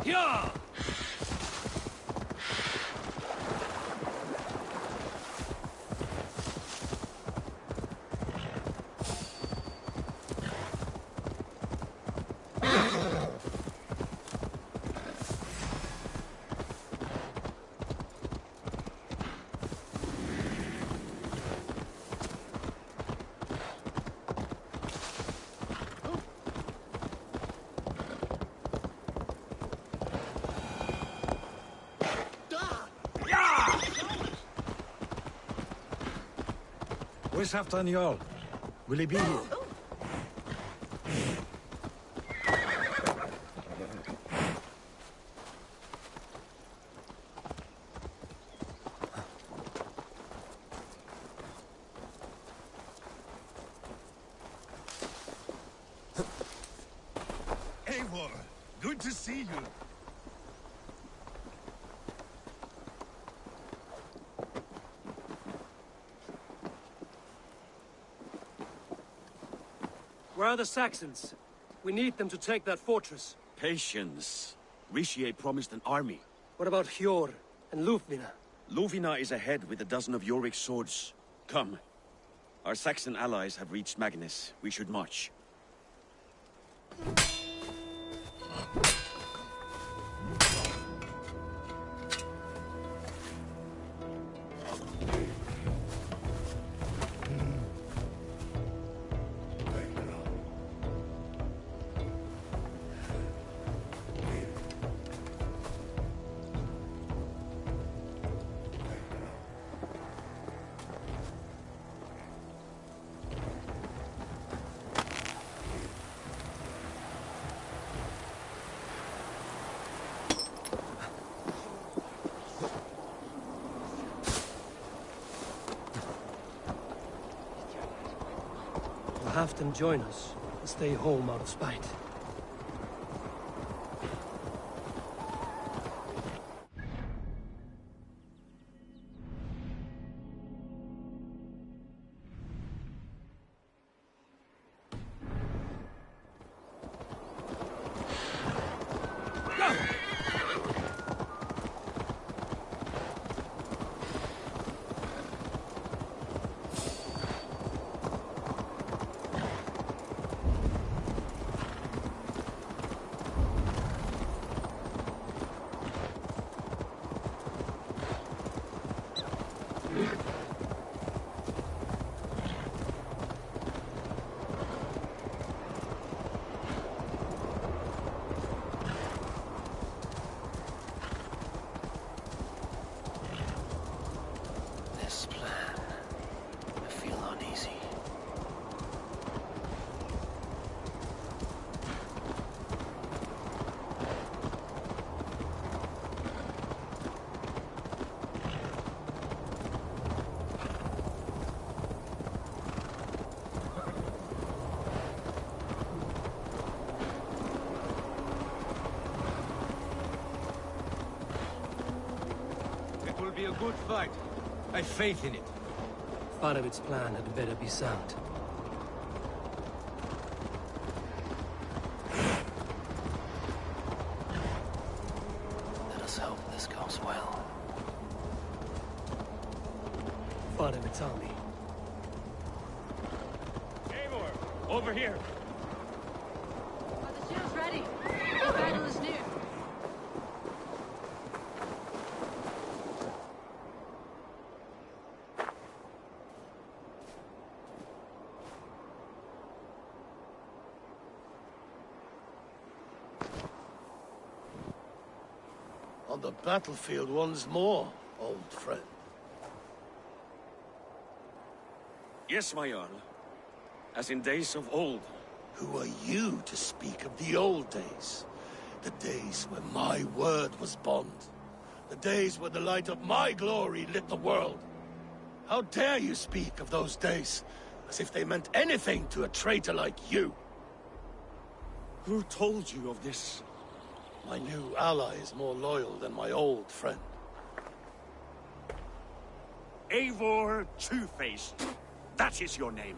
E: Yeah!
Q: Where's Halfdan Jarl? Will he be here?
M: Eivor, good to see you.
E: Where are the Saxons? We need them to take that fortress.
G: Patience. Richier promised an army.
E: What about Hjor and Lufvina?
G: Luvina is ahead with a dozen of Jorvik's swords. Come. Our Saxon allies have reached Magnus. We should march.
E: Halfdan join us and stay home out of spite? This plan. I feel uneasy.
F: It will be a good fight. I've faith in it.
E: Faravit's plan had better be sound. Let us hope this goes well. Faravit's army.
H: Eivor, over here.
O: Are the shields ready? The battle is near.
K: On the battlefield once more, old friend.
G: Yes, my Jarl. As in days of old.
K: Who are you to speak of the old days? The days when my word was bond. The days when the light of my glory lit the world. How dare you speak of those days, as if they meant anything to a traitor like you?
G: Who told you of this?
K: My new ally is more loyal than my old friend.
M: Eivor Two-Faced. That is your name.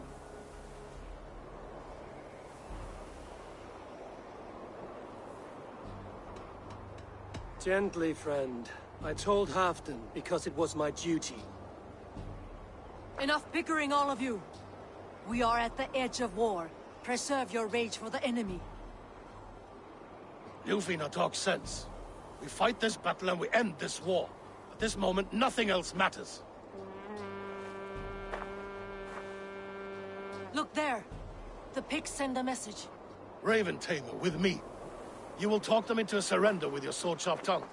E: Gently, friend. I told Halfdan because it was my duty.
O: Enough bickering, all of you. We are at the edge of war. Preserve your rage for the enemy.
K: Lufina talks sense. We fight this battle and we end this war. At this moment, nothing else matters.
O: Look there. The pigs send a message.
K: Raven Tamer, with me. You will talk them into a surrender with your sword-sharp tongue.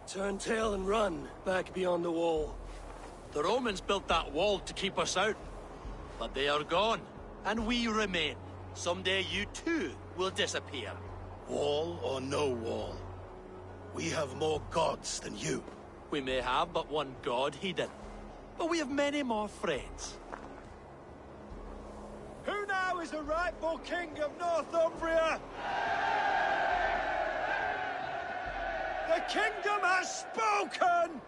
E: Turn tail and run, back beyond the wall.
R: The Romans built that wall to keep us out. But they are gone, and we remain. Someday you too will disappear.
K: Wall or no wall, we have more gods than you.
R: We may have but one god, Hedon. But we have many more friends.
I: Who now is the rightful king of Northumbria? The kingdom has spoken!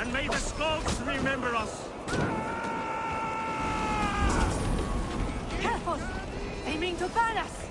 H: and may the Scots remember us!
B: Careful! They mean to ban us!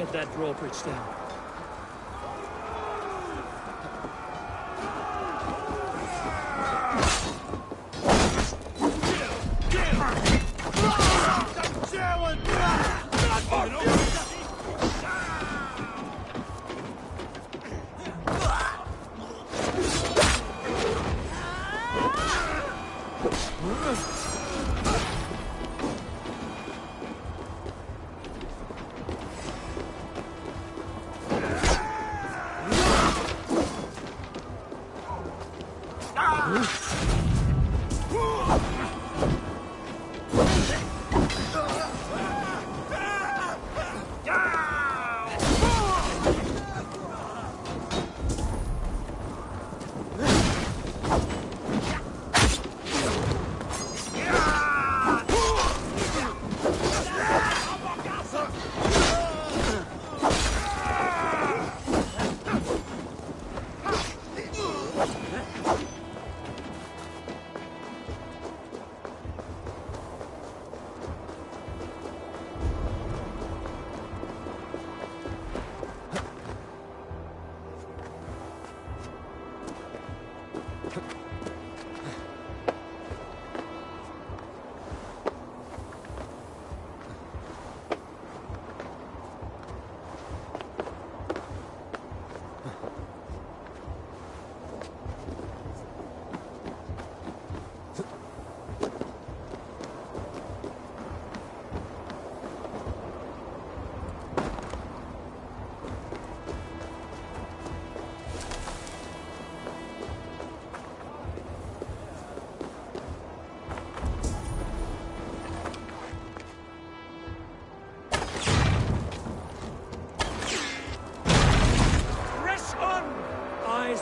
J: Get that drawbridge down.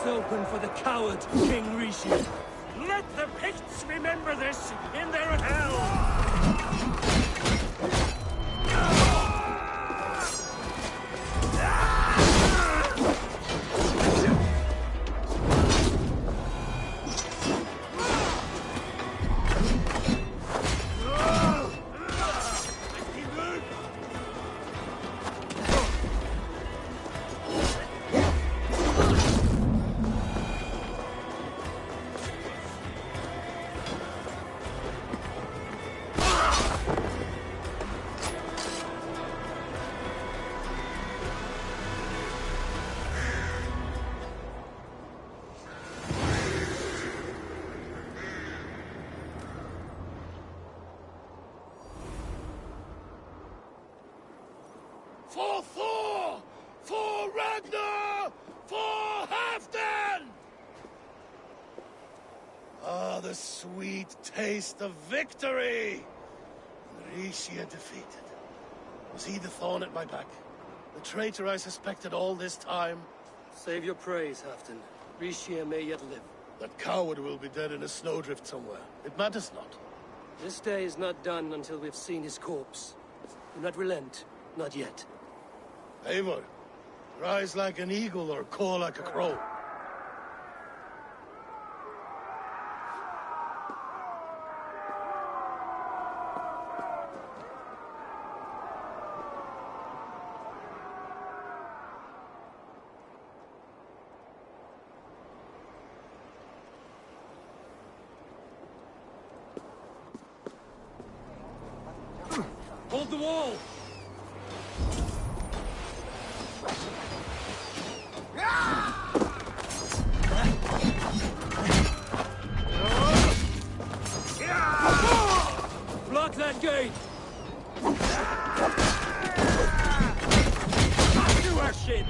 J: Open for the coward, King Rishi.
H: Let the Picts remember this in their hell!
K: For Thor! For Ragnar! For Halfdan! Ah, the sweet taste of victory! And Rishia defeated. Was he the thorn at my back? The traitor I suspected all this time?
E: Save your praise, Halfdan. Rishia may yet live.
K: That coward will be dead in a snowdrift somewhere. It matters not.
E: This day is not done until we've seen his corpse. Do not relent. Not yet.
K: Eivor, rise like an eagle or caw like a crow.
H: Hold the wall!
J: Block that gate!
H: Do our shit!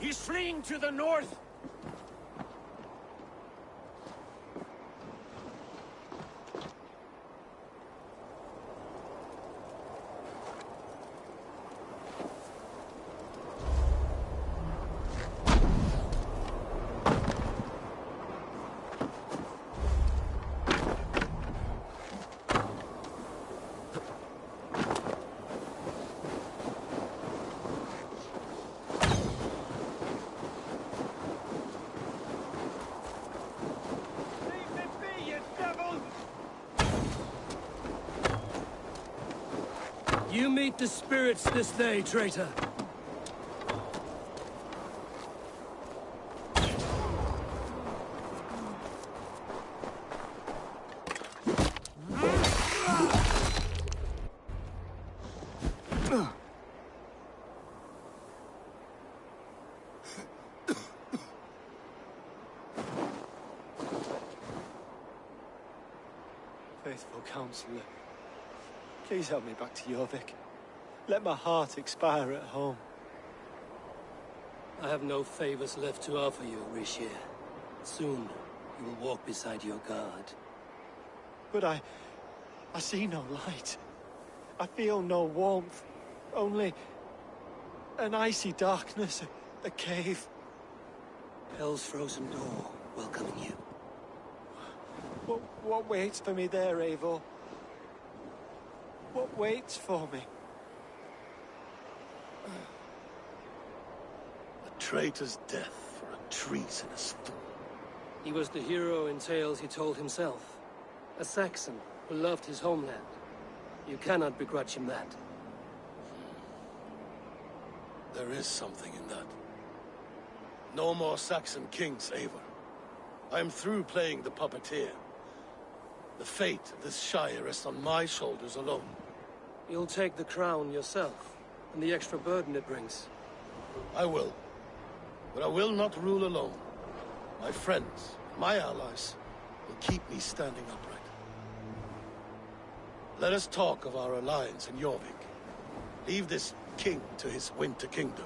H: He's fleeing to the north!
E: You meet the spirits this day, traitor.
J: Faithful counselor, please help me back to Jorvik. Let my heart expire at home.
E: I have no favors left to offer you, Rishi. Soon, you will walk beside your god.
J: But I see no light. I feel no warmth. Only an icy darkness, a cave.
E: Hell's frozen door welcoming you.
J: What waits for me there, Eivor? What waits for me?
K: A traitor's death for a treasonous fool.
E: He was the hero in tales he told himself. A Saxon who loved his homeland. You cannot begrudge him that.
K: There is something in that. No more Saxon kings, Eivor. I am through playing the puppeteer. The fate of this Shire rests on my shoulders alone.
E: You'll take the crown yourself, and the extra burden it brings.
K: I will. But I will not rule alone. My friends, my allies, will keep me standing upright. Let us talk of our alliance in Jorvik. Leave this king to his winter kingdom.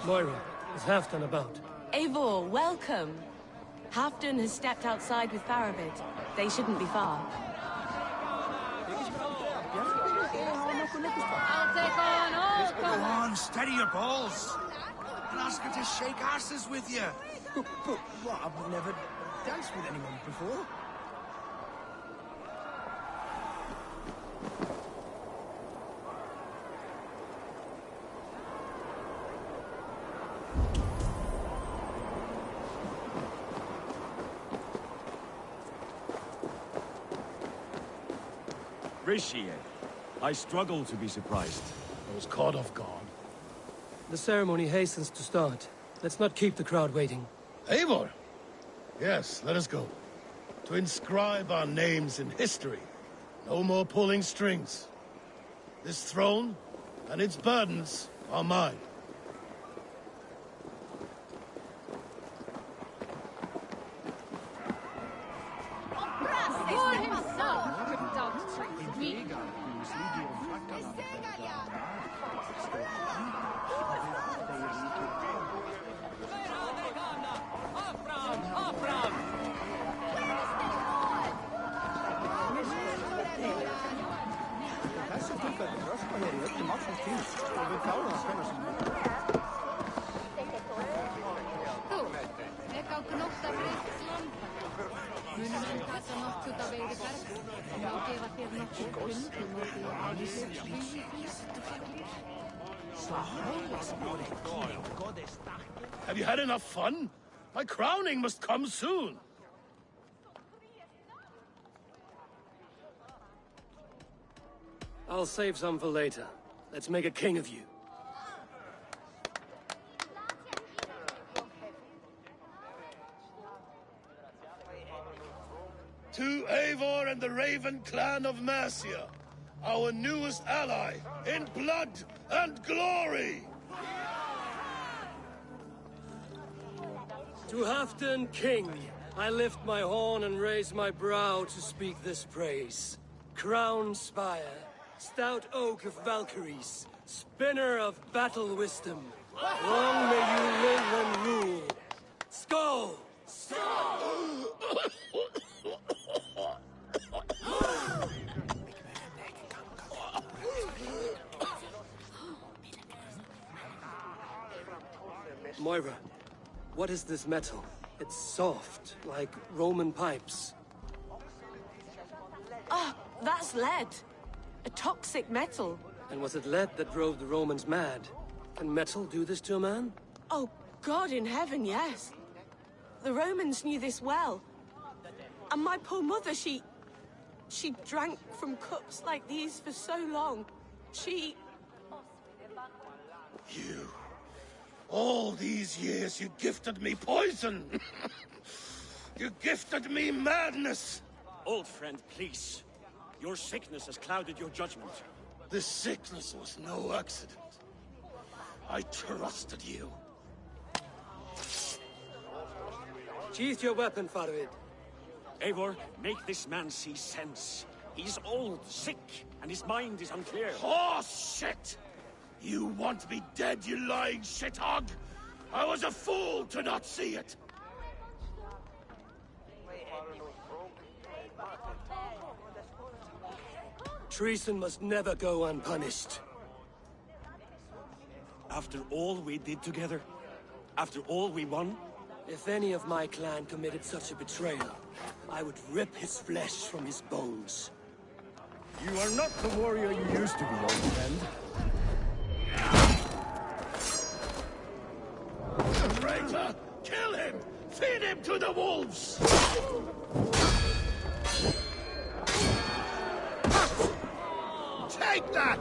E: Moira, is Halfdan about?
L: Eivor, welcome. Halfdan has stepped outside with Faravid. They shouldn't be far.
D: I'll take on all
S: Go on, steady your balls. And ask her to shake asses with you.
I: But what? I've never danced with anyone before.
M: Rishi, I struggle to be surprised.
K: I was caught off guard.
E: The ceremony hastens to start. Let's not keep the crowd waiting.
K: Eivor! Yes, let us go. To inscribe our names in history. No more pulling strings. This throne and its burdens are mine.
D: For himself couldn't outtreat me.
I: Þessi tilfellin röskva hér í öllum ársins tíð og við klárum það hvenær sem
D: Þú, ekka á gnótt af reykt landa. Munum enda þessa nokkut af veiði ferð og má gefa þér nokkur hundum og því að við
K: Have you had enough fun? My crowning must come soon.
E: I'll save some for later. Let's make a king of you.
K: To Eivor and the Raven clan of Mercia, our newest ally in blood and glory!
E: To Halfdan, king, I lift my horn and raise my brow to speak this praise. Crown spire, stout oak of Valkyries, spinner of battle wisdom. Long may you live and rule. Skull! Moira, what is this metal? It's soft, like Roman pipes.
L: Ah, that's lead. A toxic metal.
E: And was it lead that drove the Romans mad? Can metal do this to a man?
L: Oh, God in heaven, yes. The Romans knew this well. And my poor mother, she drank from cups like these for so long.
K: You. All these years you gifted me poison. You gifted me madness.
M: Old friend, please. Your sickness has clouded your judgment.
K: This sickness was no accident. I trusted you.
E: Sheath your weapon, Faravid.
M: Eivor, make this man see sense. He's old, sick, and his mind is unclear.
K: Horse shit! You want me dead, you lying shithog? I was a fool to not see it!
E: Treason must never go unpunished.
M: After all we did together? After all we won?
E: If any of my clan committed such a betrayal, I would rip his flesh from his bones.
H: You are not the warrior you used to be, old friend.
K: Traitor! Kill him! Feed him to the wolves! Take that!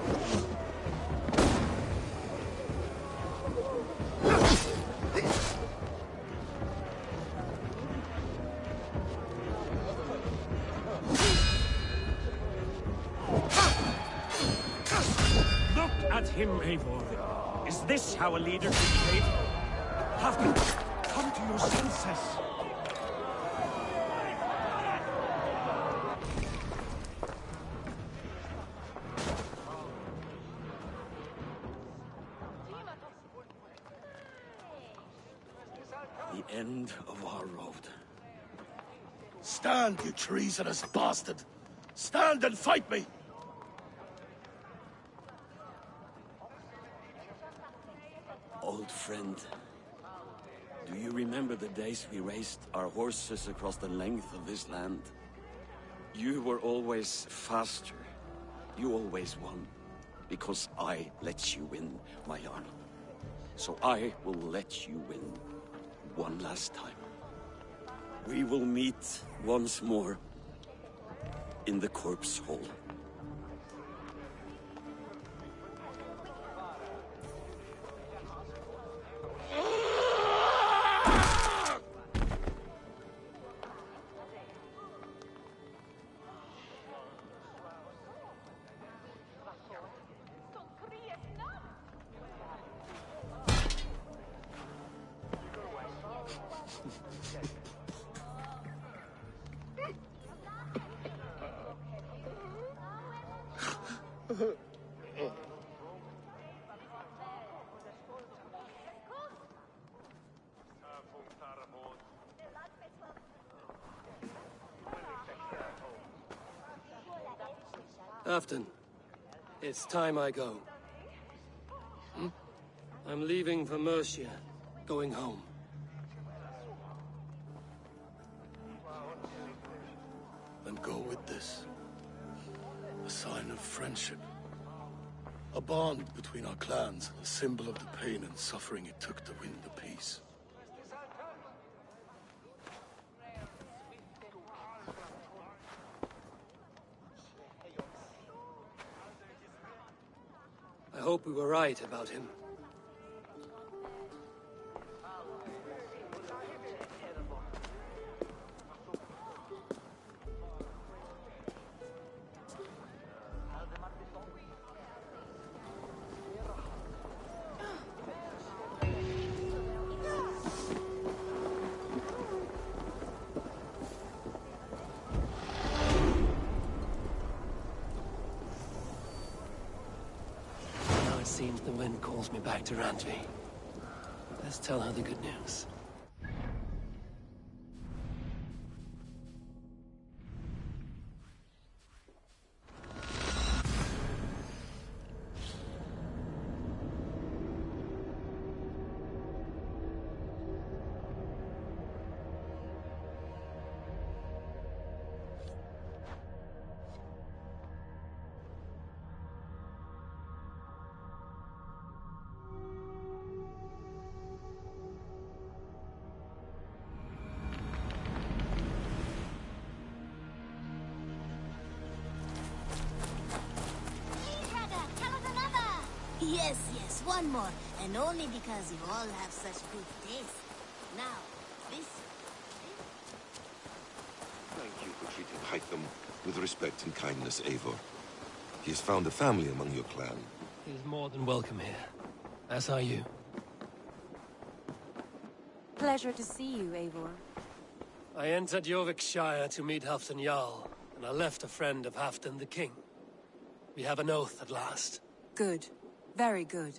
M: Look at him, Eivor. Is this how a leader should behave? Halfdan, come to your senses.
G: The end of our road.
K: Stand, you treasonous bastard! Stand and fight me!
G: Old friend, do you remember the days we raced our horses across the length of this land? You were always faster. You always won. Because I let you win, my Jarl. So I will let you win one last time. We will meet once more in the corpse hall.
E: Afton, it's time I go. I'm leaving for Mercia, going home.
K: Then go with this. A sign of friendship. A bond between our clans, a symbol of the pain and suffering it took to win the peace.
E: I hope we were right about him. It seems the wind calls me back to Randvi. Let's tell her the good news.
P: Yes, one more. And only because you all have such good taste. Now, this...
T: Thank you for treating Hytham with respect and kindness, Eivor. He has found a family among your clan.
E: He's more than welcome here. As are you.
U: Pleasure to see you, Eivor.
E: I entered Jorvikshire to meet Halfdan Jarl, and I left a friend of Halfdan the King. We have an oath at last.
U: Good. Very good.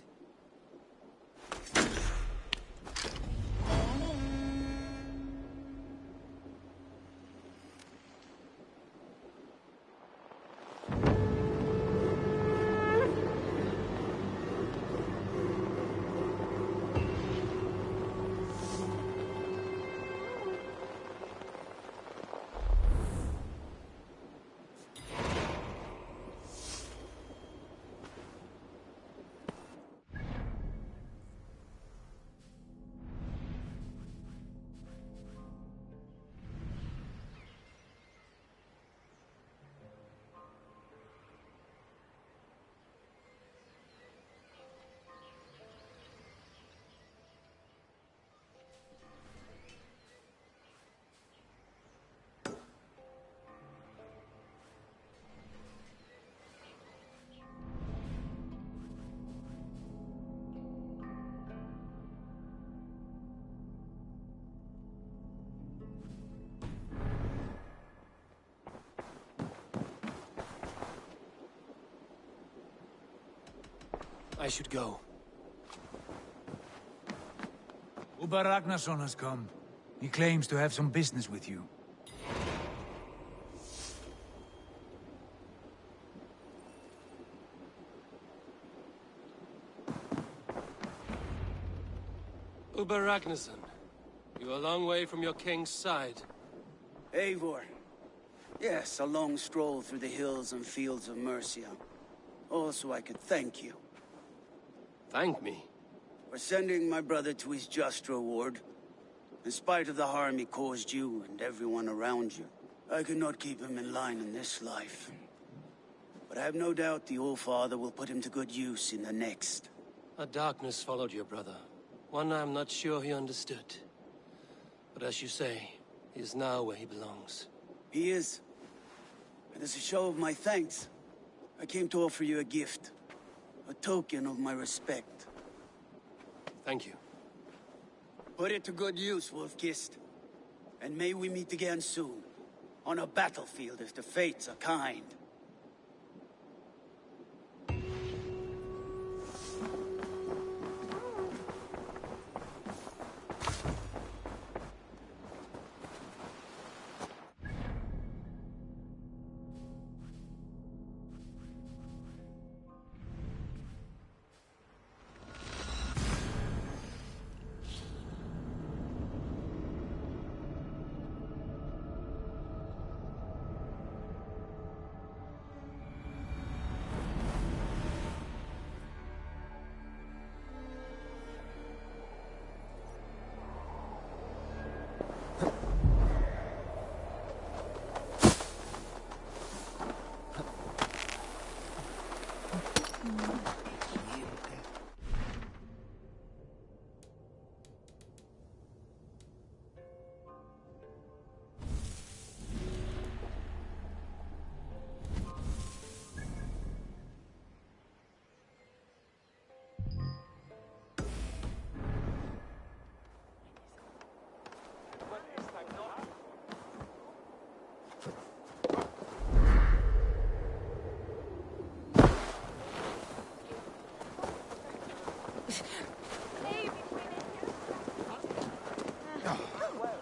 E: I should go.
A: Uber Ragnarsson has come. He claims to have some business with you.
E: Uber Ragnarsson, you're a long way from your king's side.
V: Eivor. Yes, a long stroll through the hills and fields of Mercia. Also, I could thank you.
E: Thank me?
V: For sending my brother to his just reward. In spite of the harm he caused you and everyone around you, I could not keep him in line in this life. But I have no doubt the Old Father will put him to good use in the next.
E: A darkness followed your brother. One I'm not sure he understood. But as you say, he is now where he belongs.
V: He is. And as a show of my thanks, I came to offer you a gift. A token of my respect.
E: Thank you.
V: Put it to good use, Wolfkist. And may we meet again soon. On a battlefield if the fates are kind.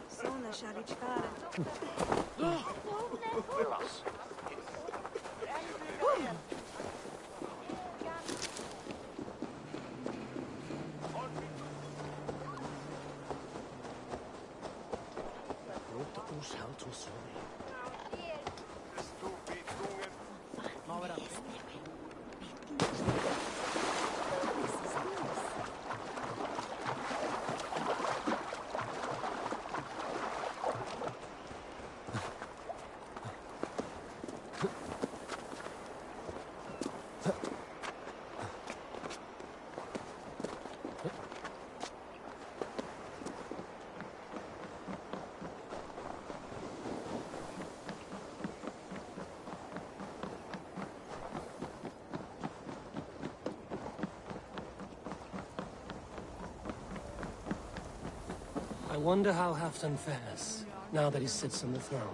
U: Sono lasciare fare.
E: I wonder how Halfdan fares, now that he sits on the throne.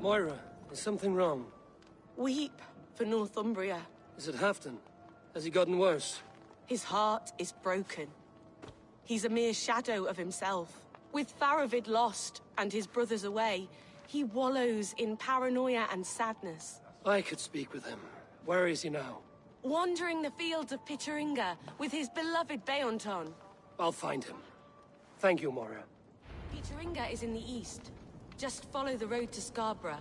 E: Moira, is something wrong?
L: Weep for Northumbria.
E: Is it Halfdan? Has he gotten worse?
L: His heart is broken. He's a mere shadow of himself. With Faravid lost and his brothers away, he wallows in paranoia and sadness.
E: I could speak with him. Where is he now?
L: Wandering the fields of Pittaringa with his beloved Beonton.
E: I'll find him. Thank you, Moira.
L: Pittaringa is in the east. Just follow the road to Scarborough.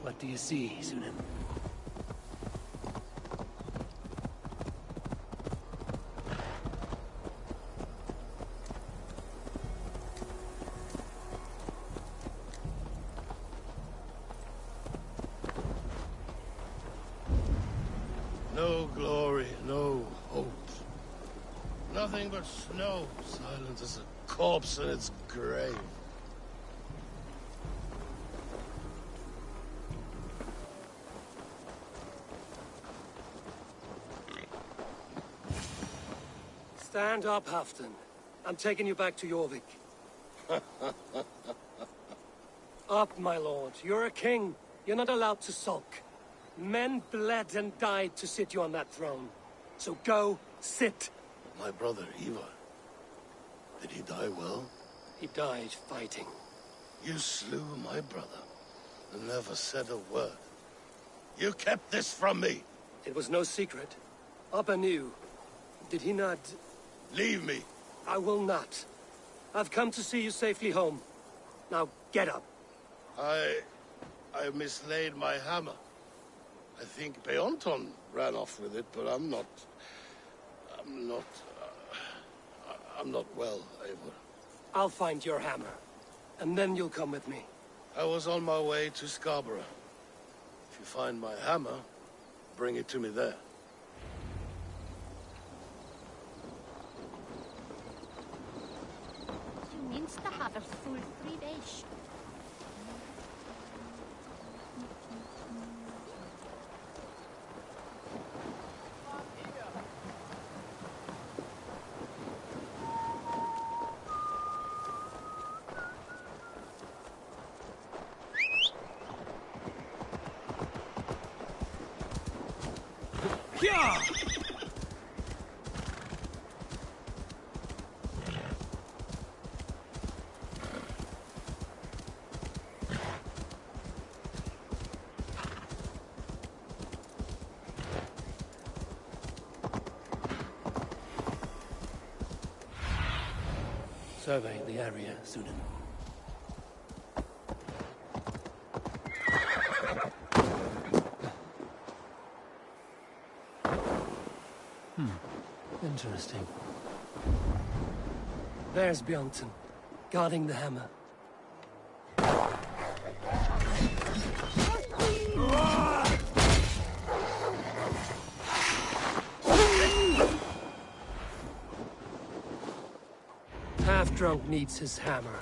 E: What do you see, Sunan?
K: No glory, no hope. Nothing but snow, silent as a corpse in its grave.
E: Stand up, Halfdan. I'm taking you back to Jorvik. Up, my lord. You're a king. You're not allowed to sulk. Men bled and died to sit you on that throne. So go, sit.
K: My brother, Ivar. Did he die well?
E: He died fighting.
K: You slew my brother and never said a word. You kept this from me.
E: It was no secret. Abba knew. Did he not...
K: Leave me.
E: I will not. I've come to see you safely home. Now, get up.
K: I mislaid my hammer. I think Beonton ran off with it, but I'm not well, Eivor.
E: I'll find your hammer, and then you'll come with me.
K: I was on my way to Scarborough. If you find my hammer, bring it to me there.
D: Du minste har väl fullfri väg.
E: Yeah! Survey the area, Sunan. Interesting. There's Bjornson, guarding the hammer. Half-drunk needs his hammer.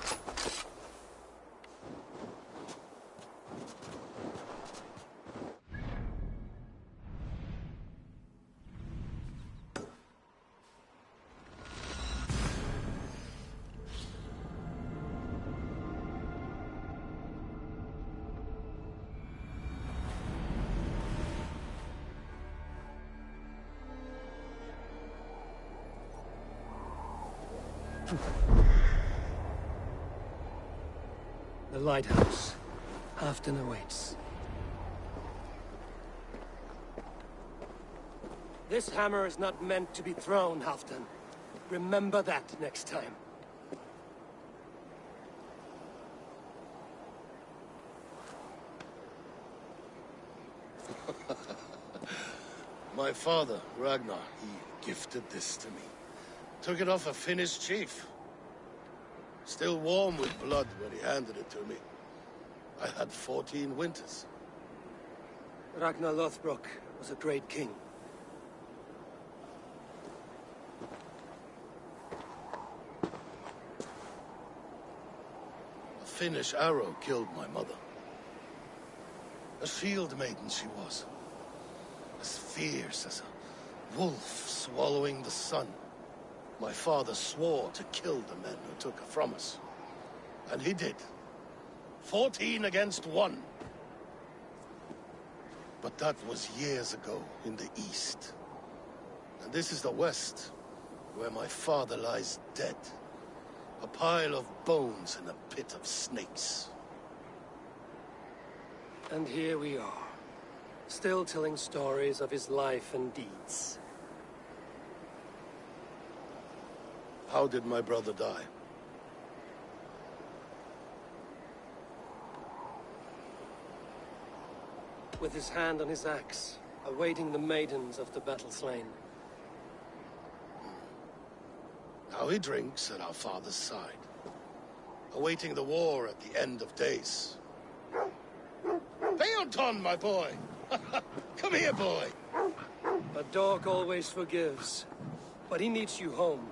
E: The lighthouse. Halfdan awaits. This hammer is not meant to be thrown, Halfdan. Remember that next time.
K: My father, Ragnar, he gifted this to me. Took it off a Finnish chief. Still warm with blood when he handed it to me. I had 14 winters.
E: Ragnar Lothbrok was a great king.
K: A Finnish arrow killed my mother. A shield maiden she was. A as fierce as a wolf swallowing the sun. My father swore to kill the men who took her from us. And he did. 14 against 1. But that was years ago in the east. And this is the west, where my father lies dead. A pile of bones in a pit of snakes.
E: And here we are, still telling stories of his life and deeds.
K: How did my brother die?
E: With his hand on his axe, awaiting the maidens of the battle slain.
K: Now he drinks at our father's side, awaiting the war at the end of days. Theoton, my boy! Come here, boy!
E: A dog always forgives, but he needs you home.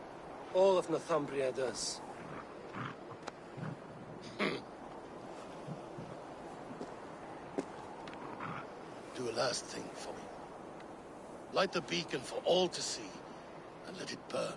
E: All of Northumbria does.
K: Do a last thing for me. Light the beacon for all to see, and let it burn.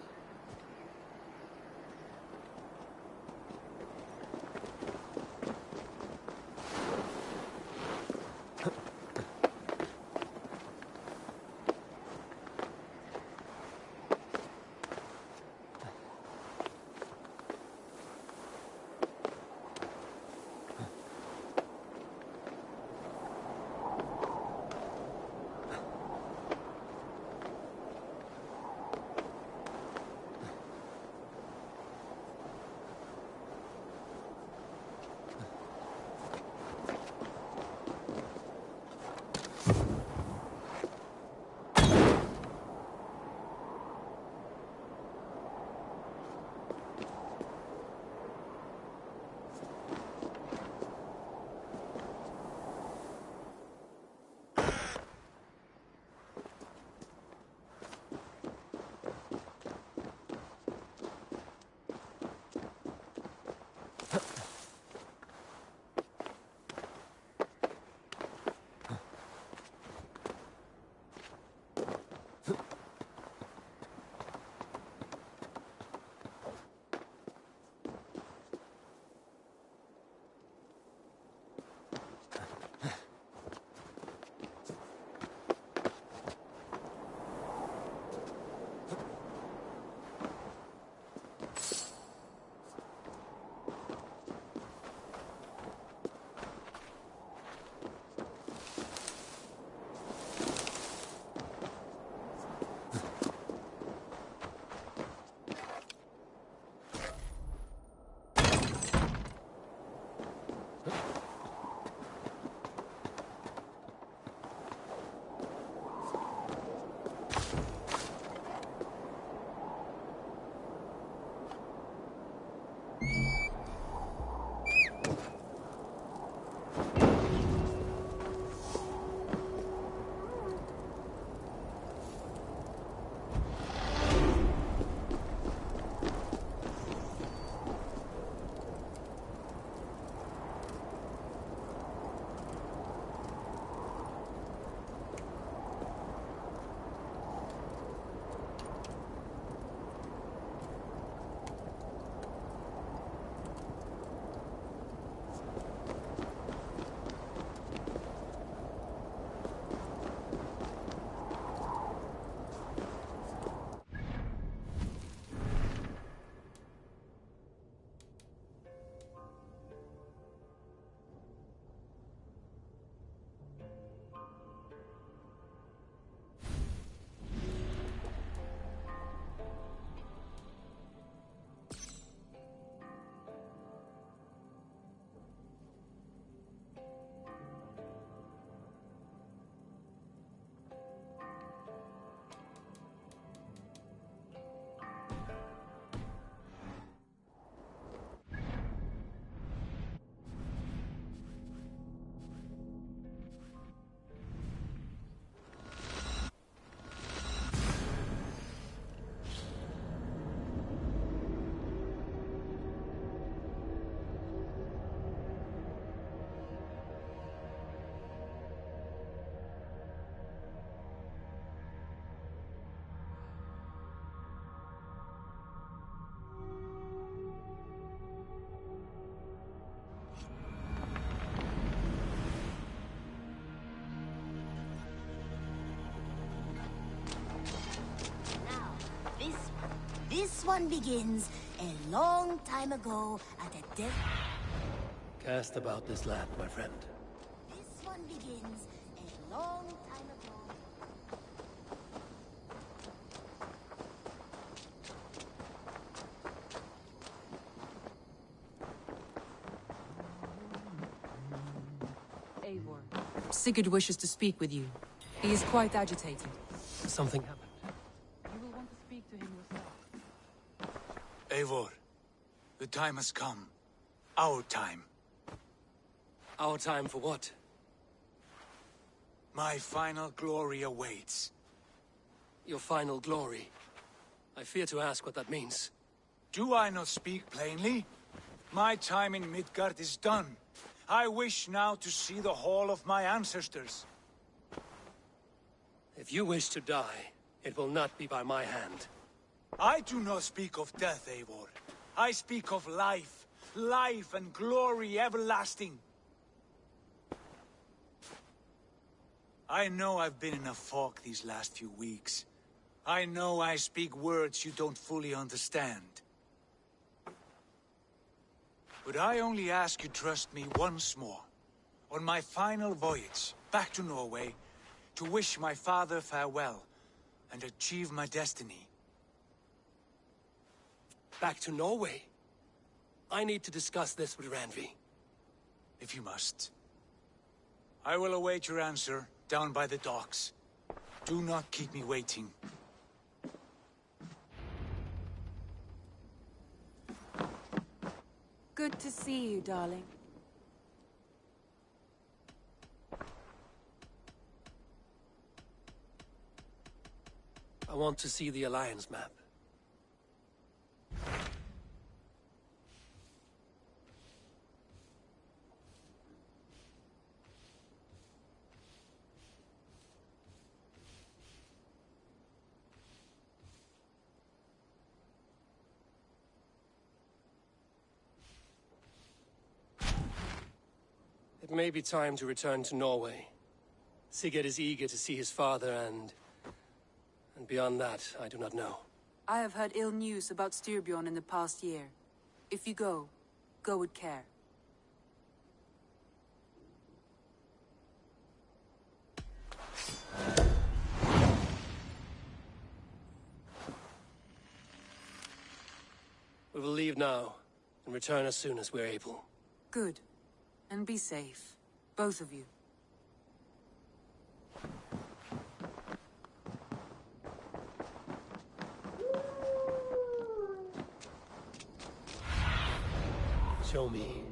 P: This one begins a long time ago at a dead...
E: Cast about this land, my friend.
P: This one begins a long time ago.
C: Eivor. Sigurd wishes to speak with you. He is quite agitated.
E: Something happened.
C: You will want to speak to him yourself.
A: Eivor, the time has come. Our time.
E: Our time for what?
A: My final glory awaits.
E: Your final glory? I fear to ask what that means.
A: Do I not speak plainly? My time in Midgard is done. I wish now to see the hall of my ancestors.
E: If you wish to die, it will not be by my hand.
A: I do not speak of death, Eivor. I speak of life. Life and glory everlasting. I know I've been in a fog these last few weeks. I know I speak words you don't fully understand. But I only ask you trust me once more. On my final voyage, back to Norway, to wish my father farewell, and achieve my destiny.
E: Back to Norway? I need to discuss this with Randvi.
A: If you must. I will await your answer, down by the docks. Do not keep me waiting.
C: Good to see you, darling.
E: I want to see the Alliance map. It may be time to return to Norway. Sigurd is eager to see his father and beyond that, I do not know.
C: I have heard ill news about Styrbjorn in the past year. If you go, go with care.
E: We will leave now, and return as soon as we're able.
C: Good. And be safe. Both of you.
E: Show me.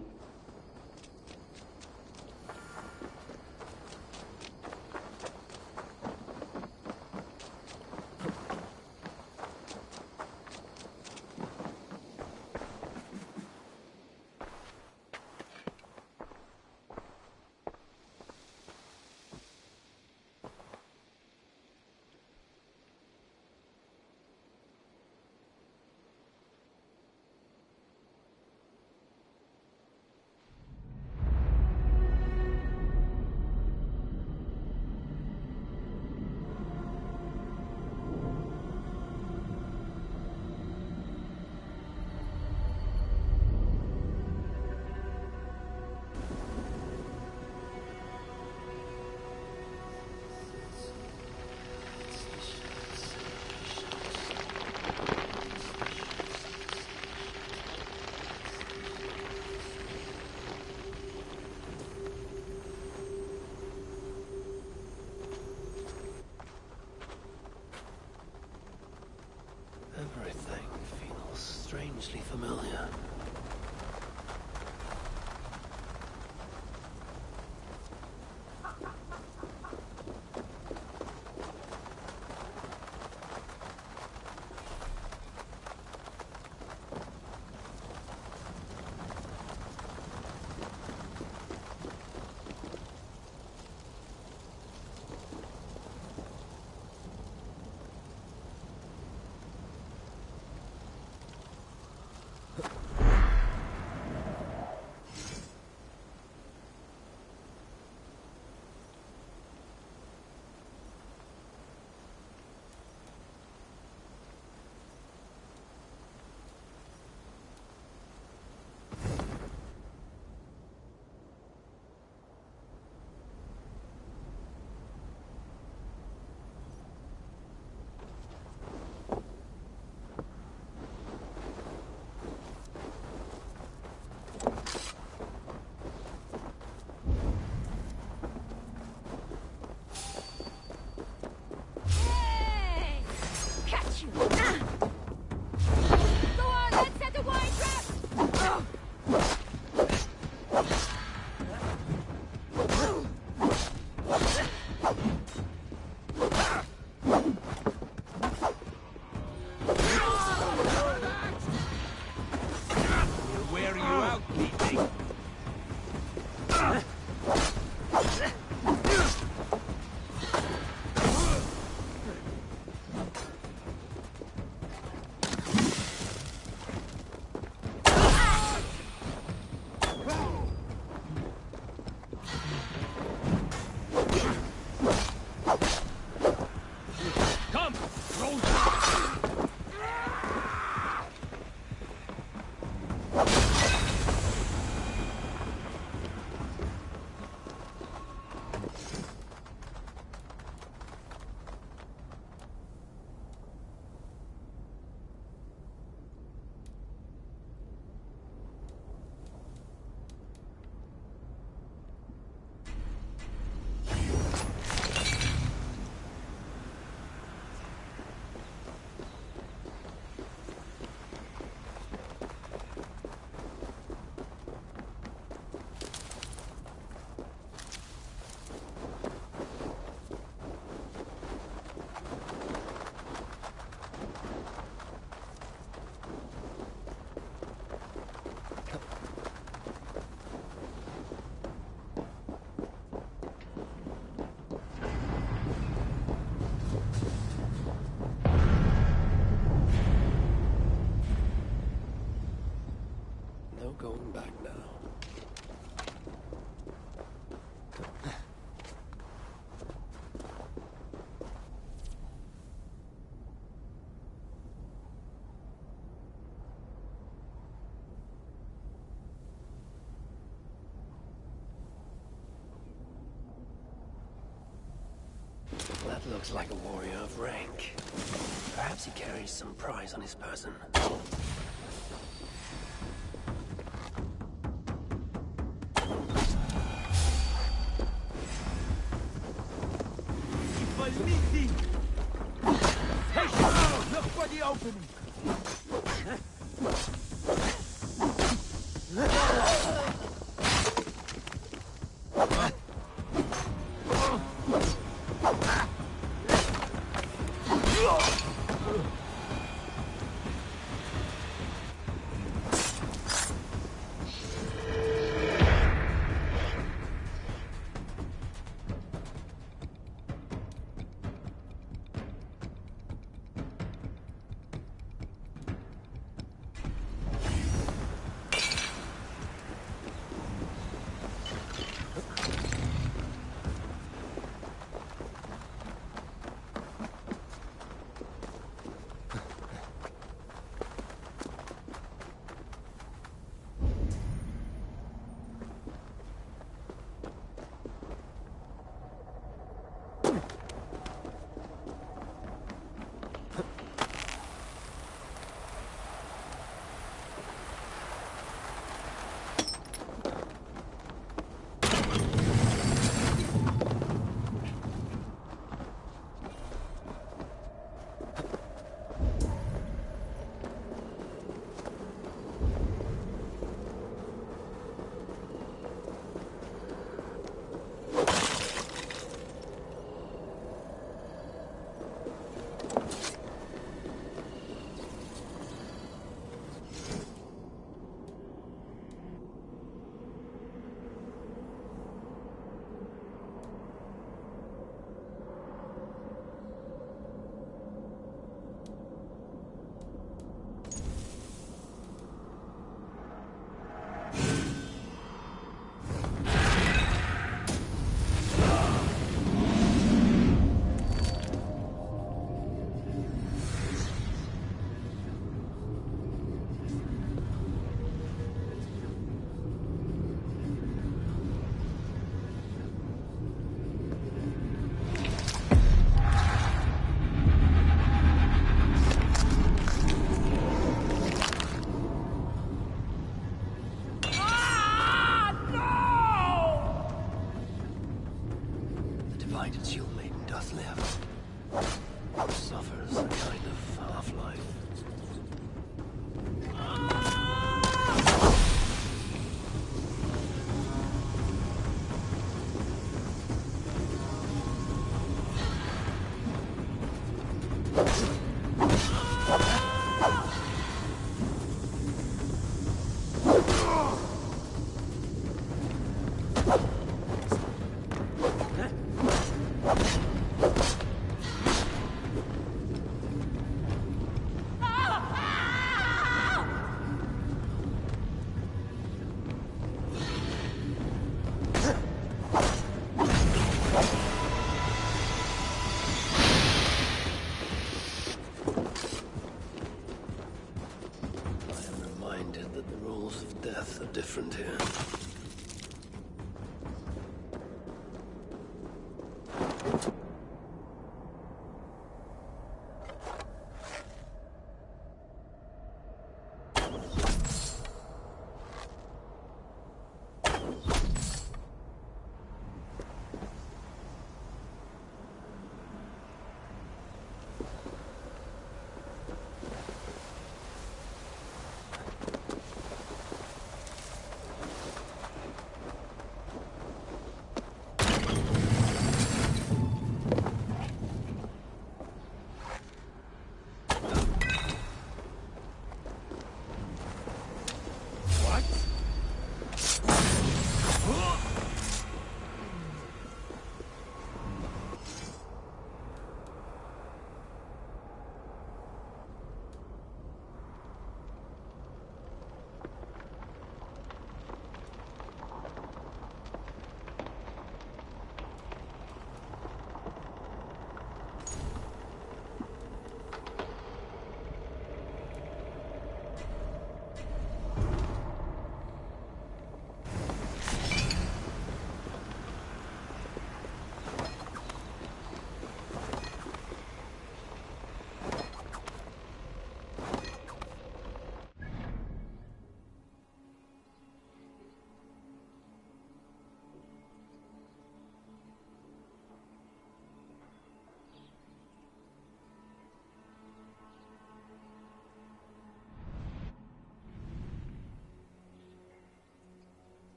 E: Looks like a warrior of rank. Perhaps he carries some prize on his person.
S: Look for the opening!
E: Different here.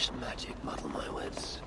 E: Elvish magic muddle my wits.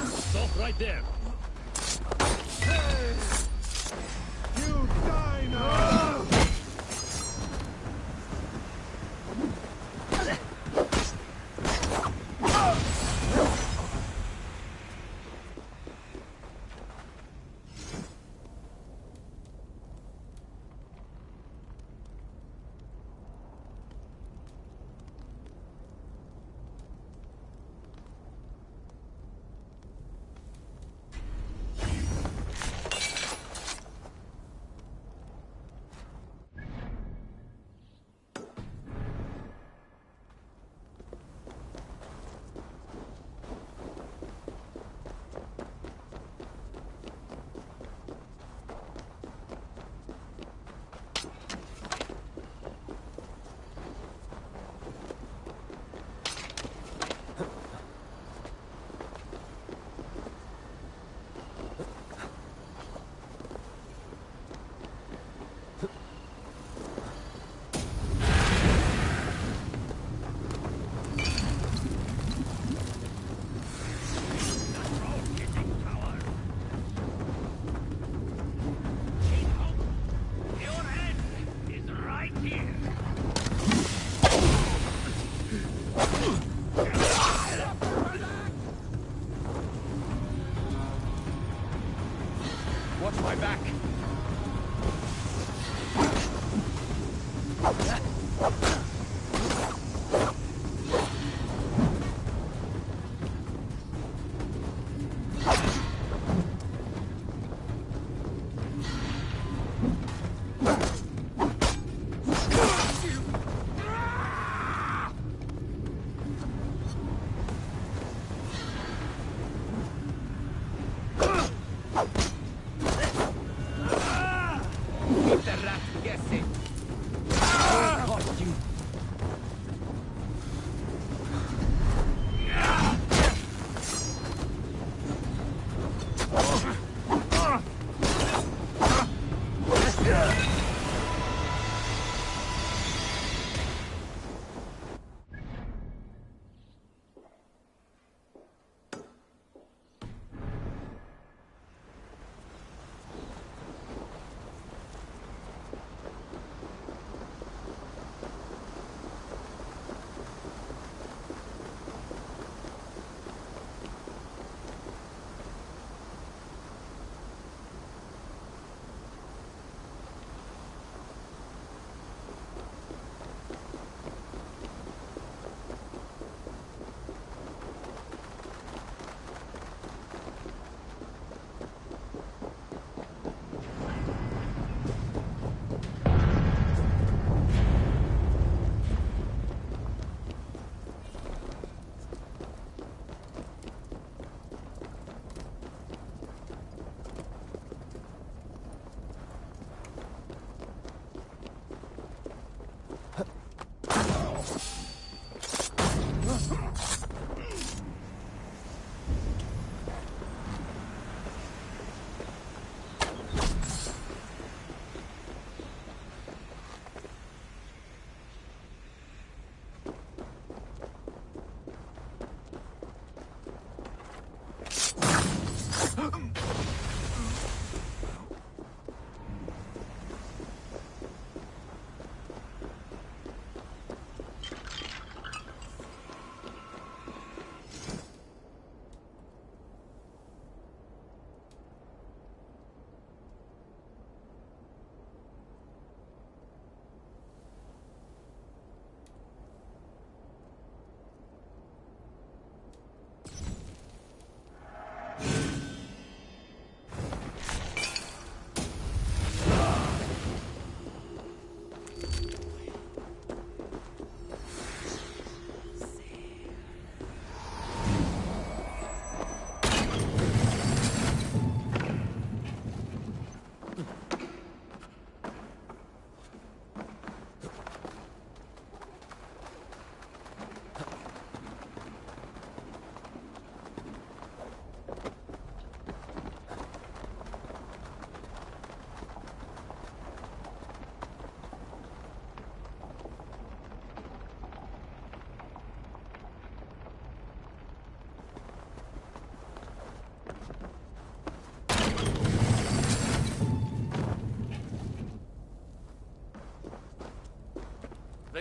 M: Stop right there.
S: Hey! You die now!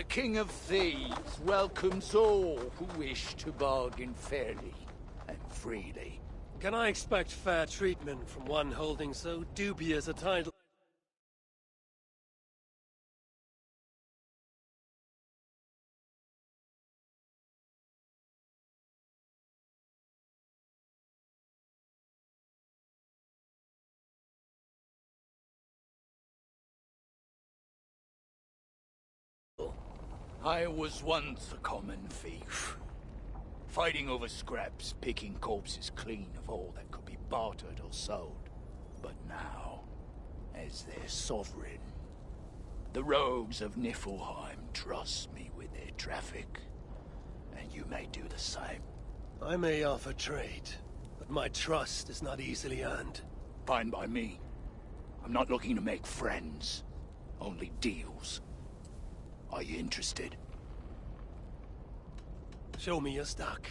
N: King of Thieves welcomes all who wish to bargain fairly and freely.
E: Can I expect fair treatment from one holding so dubious a title?
N: I was once a common thief, fighting over scraps, picking corpses clean of all that could be bartered or sold. But now, as their sovereign, the rogues of Niflheim trust me with their traffic, and you may do the same.
E: I may offer trade, but my trust is not easily earned.
N: Fine by me. I'm not looking to make friends, only deals. Are you interested?
E: Show me your stock.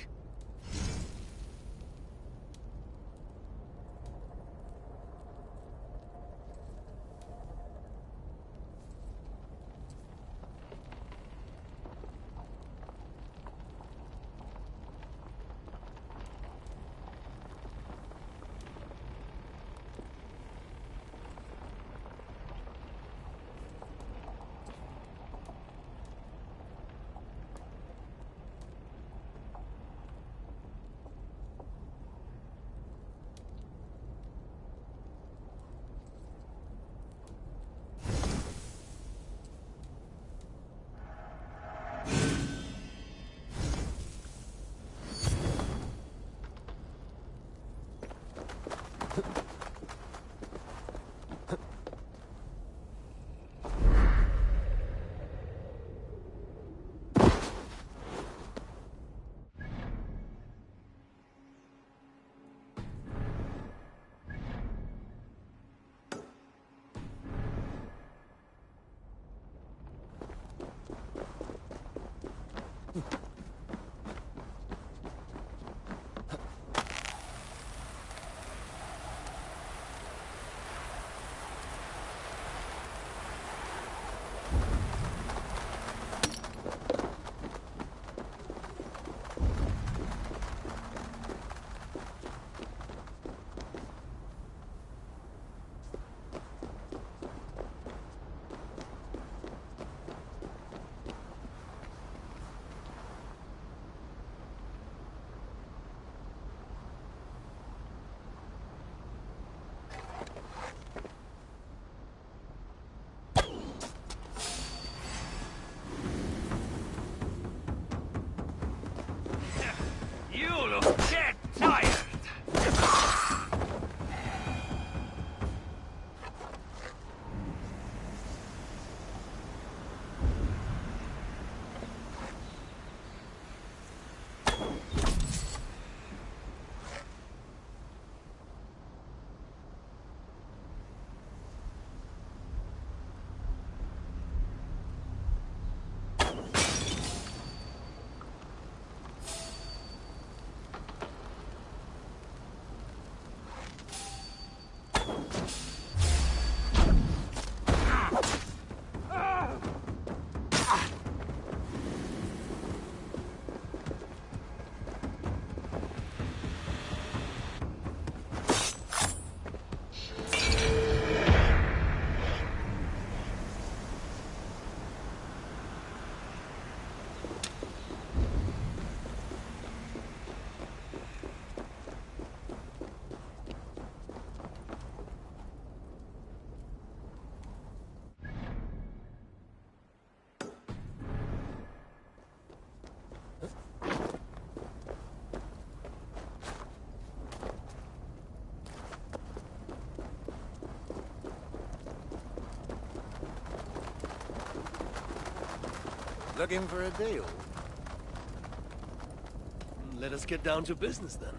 H: You look dead tired.
E: Looking for a deal? Let us get down to business then.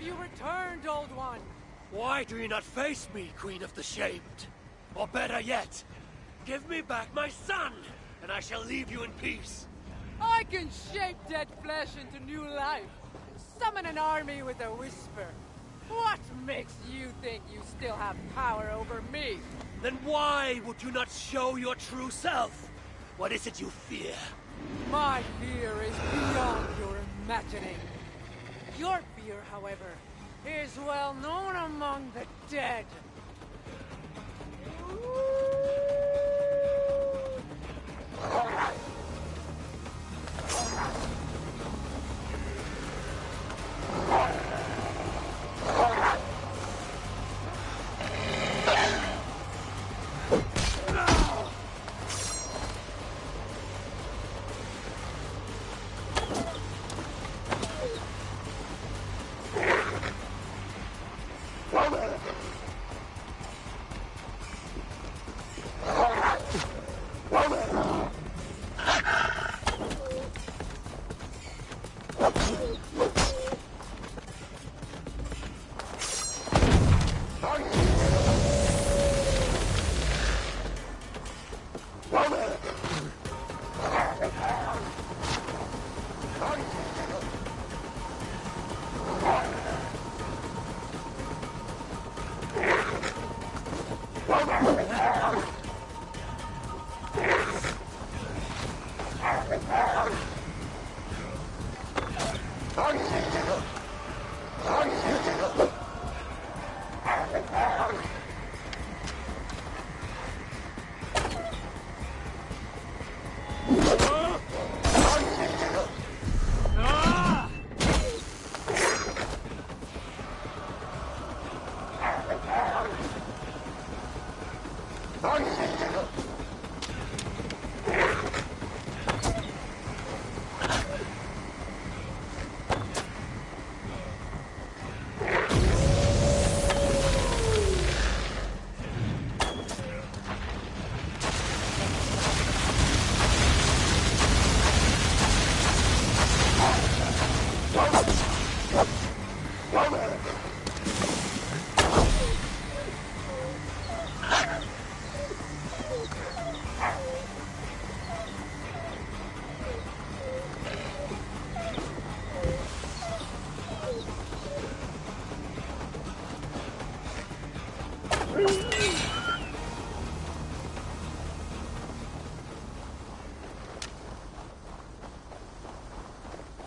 F: you returned, Old One?
E: Why do you not face me, Queen of the Shamed? Or better yet, give me back my son, and I shall leave you in peace.
F: I can shape dead flesh into new life. Summon an army with a whisper. What makes you think you still have power over me?
E: Then why would you not show your true self? What is it you fear?
F: My fear is beyond your imagining. Your fear, however, is well known among the dead.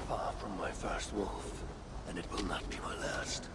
E: Far from my first wolf, and it will not be my last.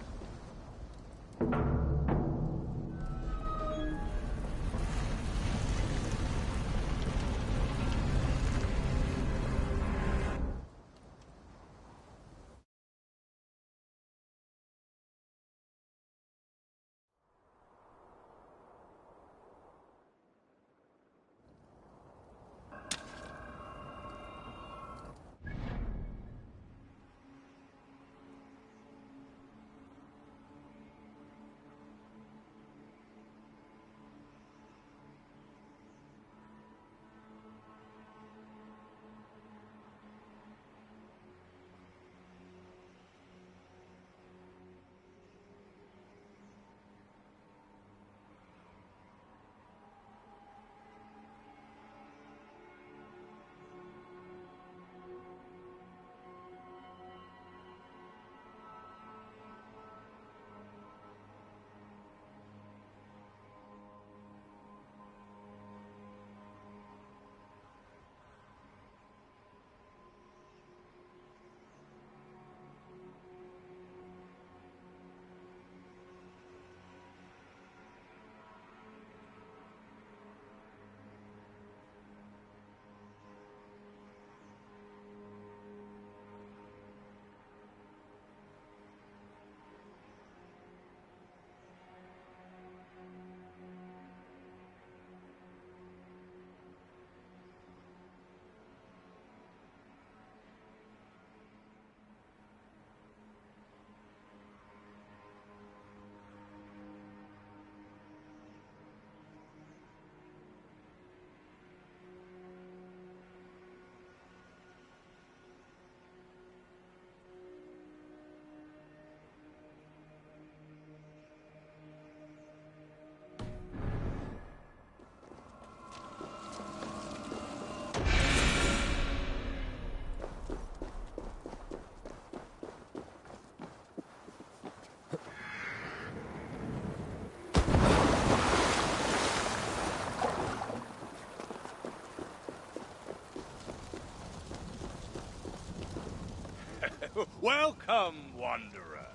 N: Welcome, Wanderer,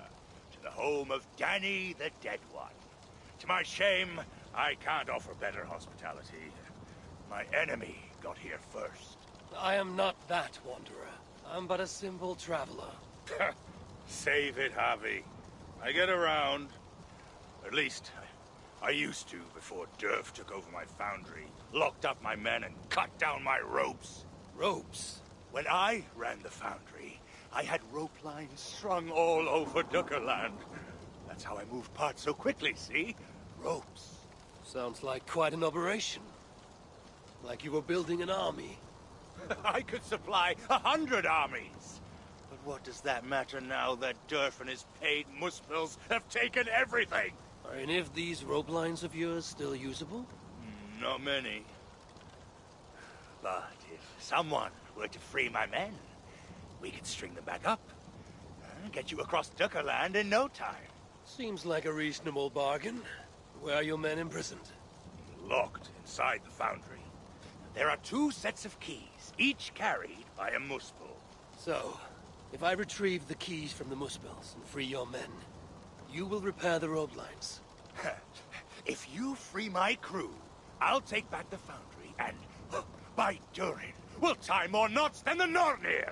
N: to the home of Danny the Dead One. To my shame, I can't offer better hospitality. My enemy got here first.
E: I am not that Wanderer. I'm but a simple traveler.
N: Save it, Javi. I get around. At least, I used to before Durf took over my foundry, locked up my men, and cut down my ropes.
E: Ropes?
N: When I ran the foundry, I had rope lines strung all over Duckerland. That's how I moved parts so quickly, see? Ropes.
E: Sounds like quite an operation. Like you were building an army.
N: I could supply 100 armies. But what does that matter now that Durf and his paid muspels have taken everything?
E: Are any of these rope lines of yours still usable?
N: Not many. But if someone were to free my men, we could string them back up. And get you across Duckerland in no time.
E: Seems like a reasonable bargain. Where are your men imprisoned?
N: Locked inside the foundry. There are 2 sets of keys, each carried by a muspel.
E: So, if I retrieve the keys from the muspels and free your men, you will repair the rope lines.
N: If you free my crew, I'll take back the foundry and, by Durin, we'll tie more knots than the Nornir!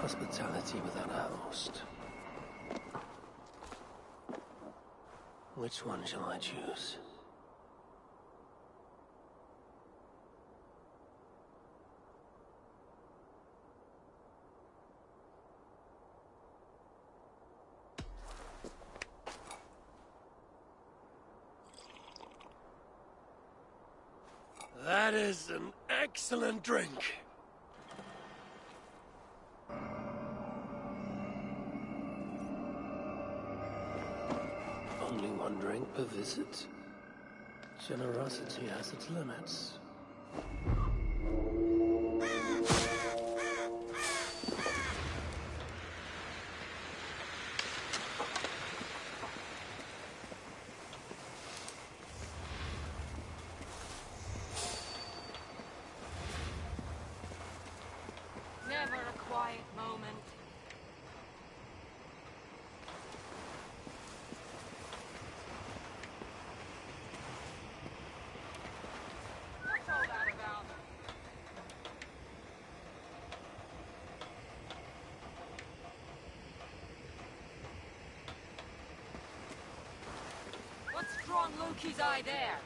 E: Hospitality without a host. Which one shall I choose? That is an excellent drink. Only one drink per visit. Generosity has its limits.
L: Never a quiet moment. What's all that about? What's drawn Loki's eye there?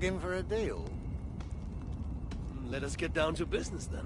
O: bargain for a deal?
E: Let us get down to business then.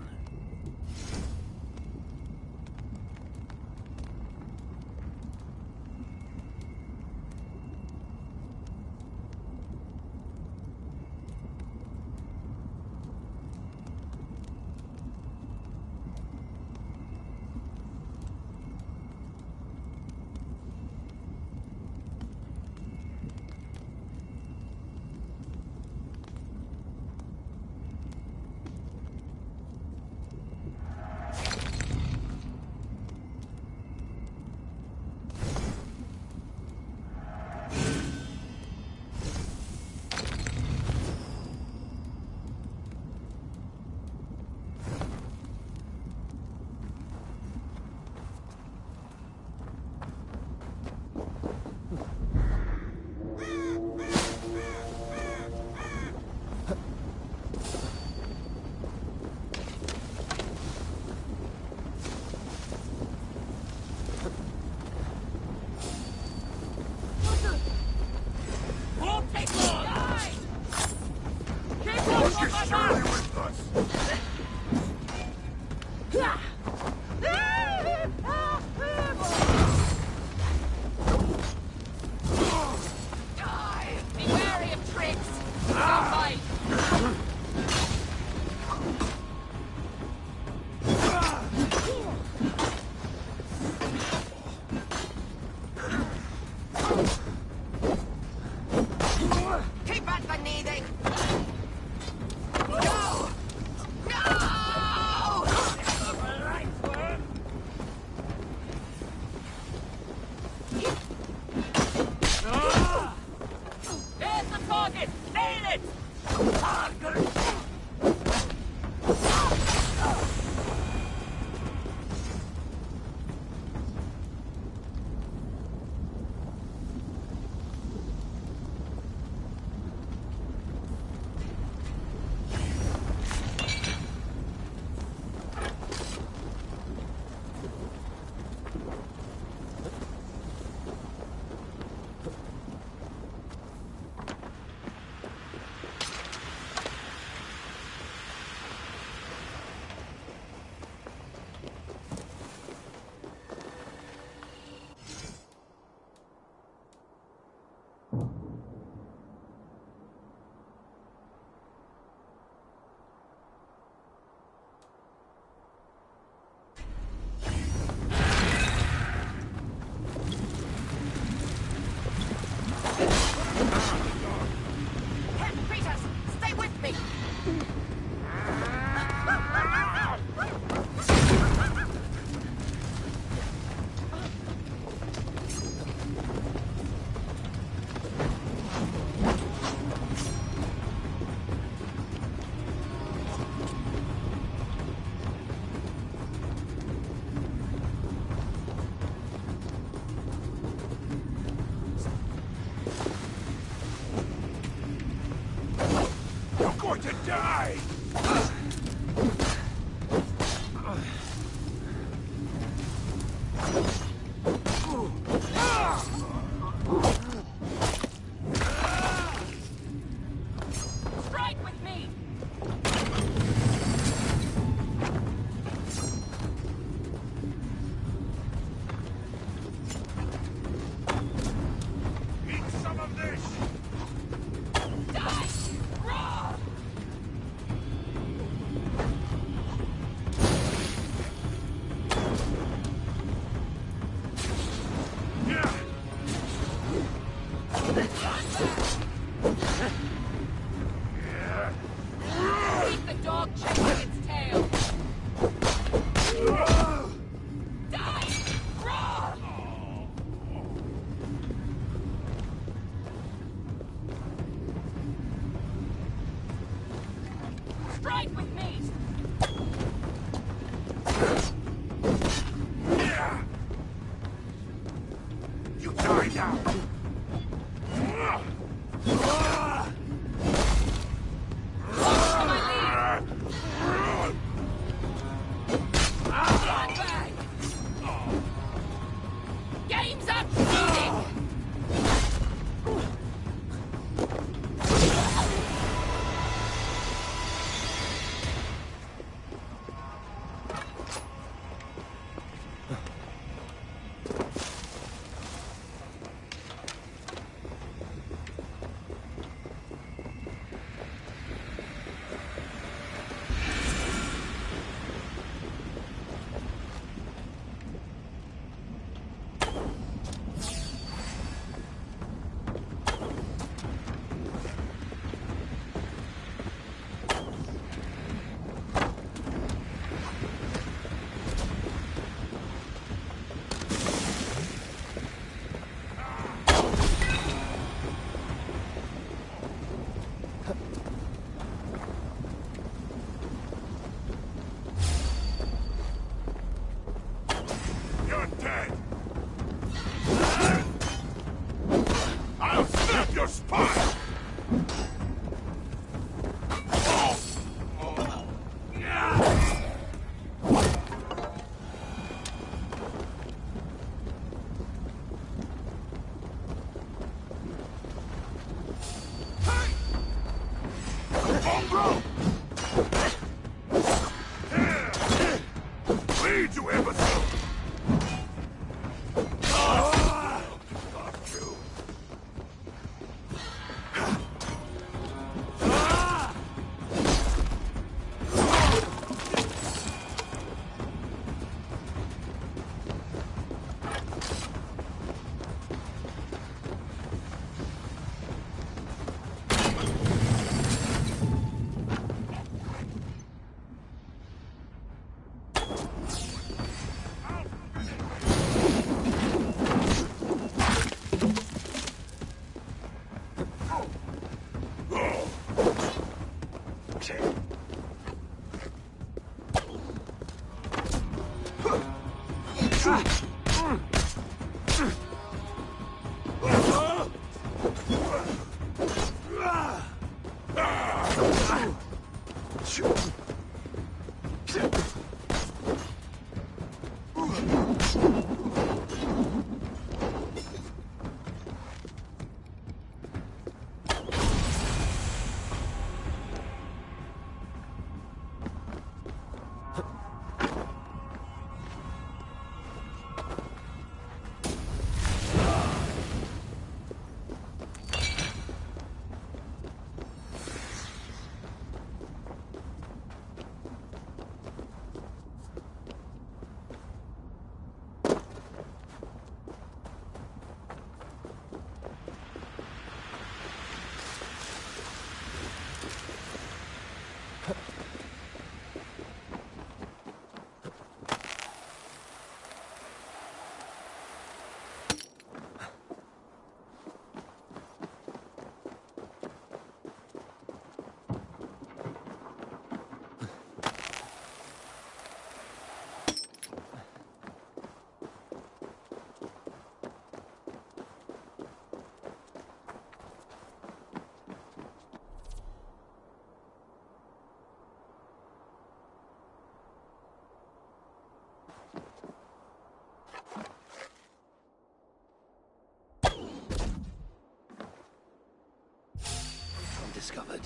E: Discovered,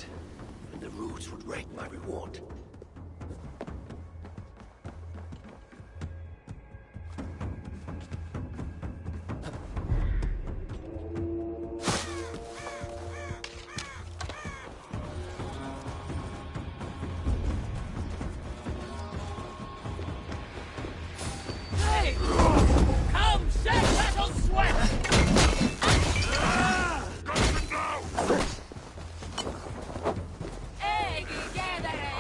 E: and the roots would rate my reward.
B: Hey! Come, shed battle sweat! Egi chiedere,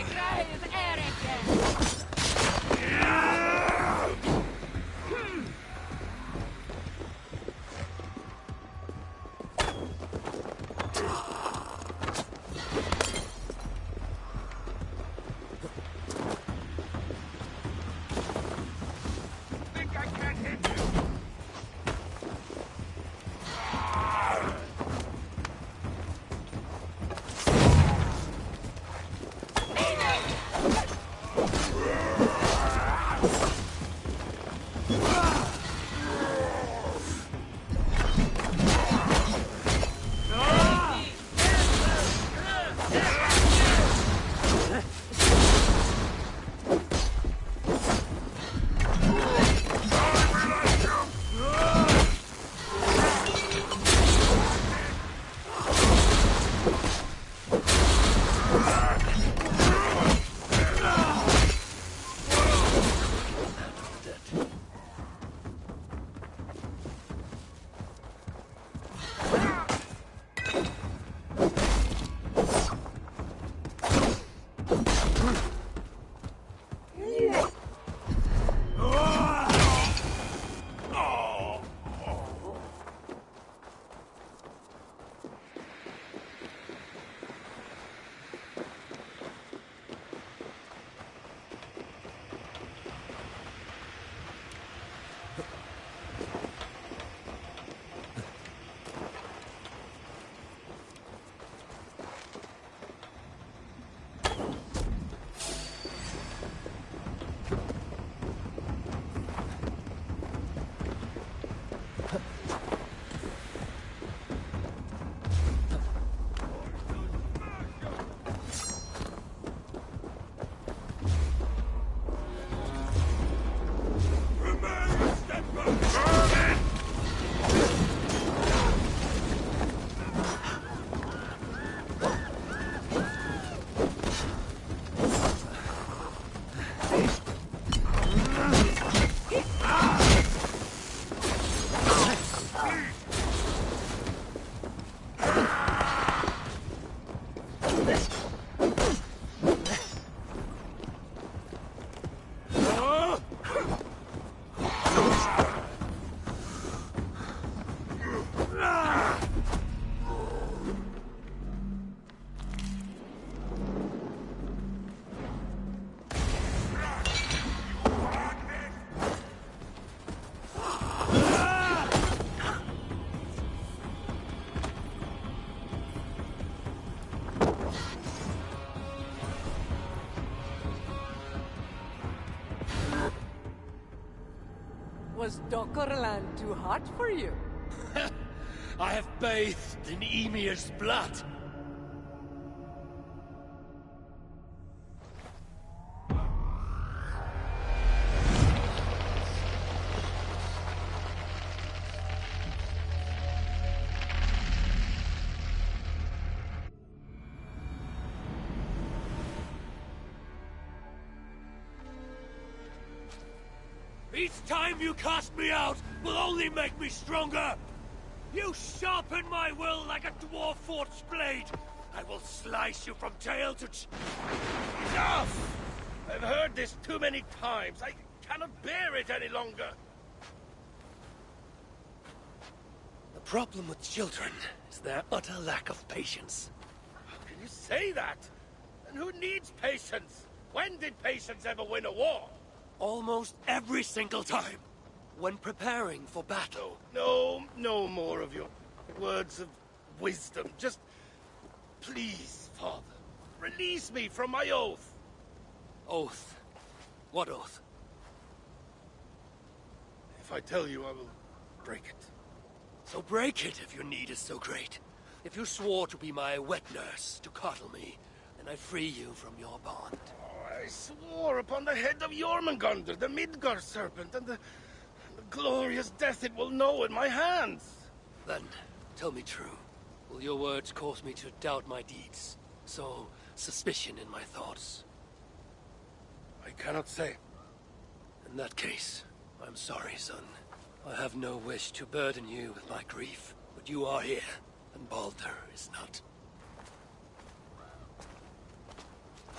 F: Was Dockerland too hot for you?
R: I have bathed in Emir's blood. Each time you cast me out will only make me stronger! You sharpen my will like a dwarf-forged blade! I will slice you from tail to
K: Enough! I've heard this too many times. I cannot bear it any longer.
E: The problem with children is their utter lack of patience.
K: How can you say that? And who needs patience? When did patience ever win a war?
E: Almost every single time. When preparing for battle.
K: No more of your words of wisdom. Just, please, Father, release me from my oath.
E: Oath? What oath?
K: If I tell you, I will break it.
E: So break it if your need is so great. If you swore to be my wet nurse, to coddle me, then I free you from your bond.
K: I swore upon the head of Jormungandr, the Midgard serpent, and the glorious death it will know in my hands.
E: Then, tell me true. Will your words cause me to doubt my deeds? Sow suspicion in my thoughts?
K: I cannot say.
E: In that case, I'm sorry, son. I have no wish to burden you with my grief, but you are here, and Baldur is not.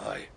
K: Aye.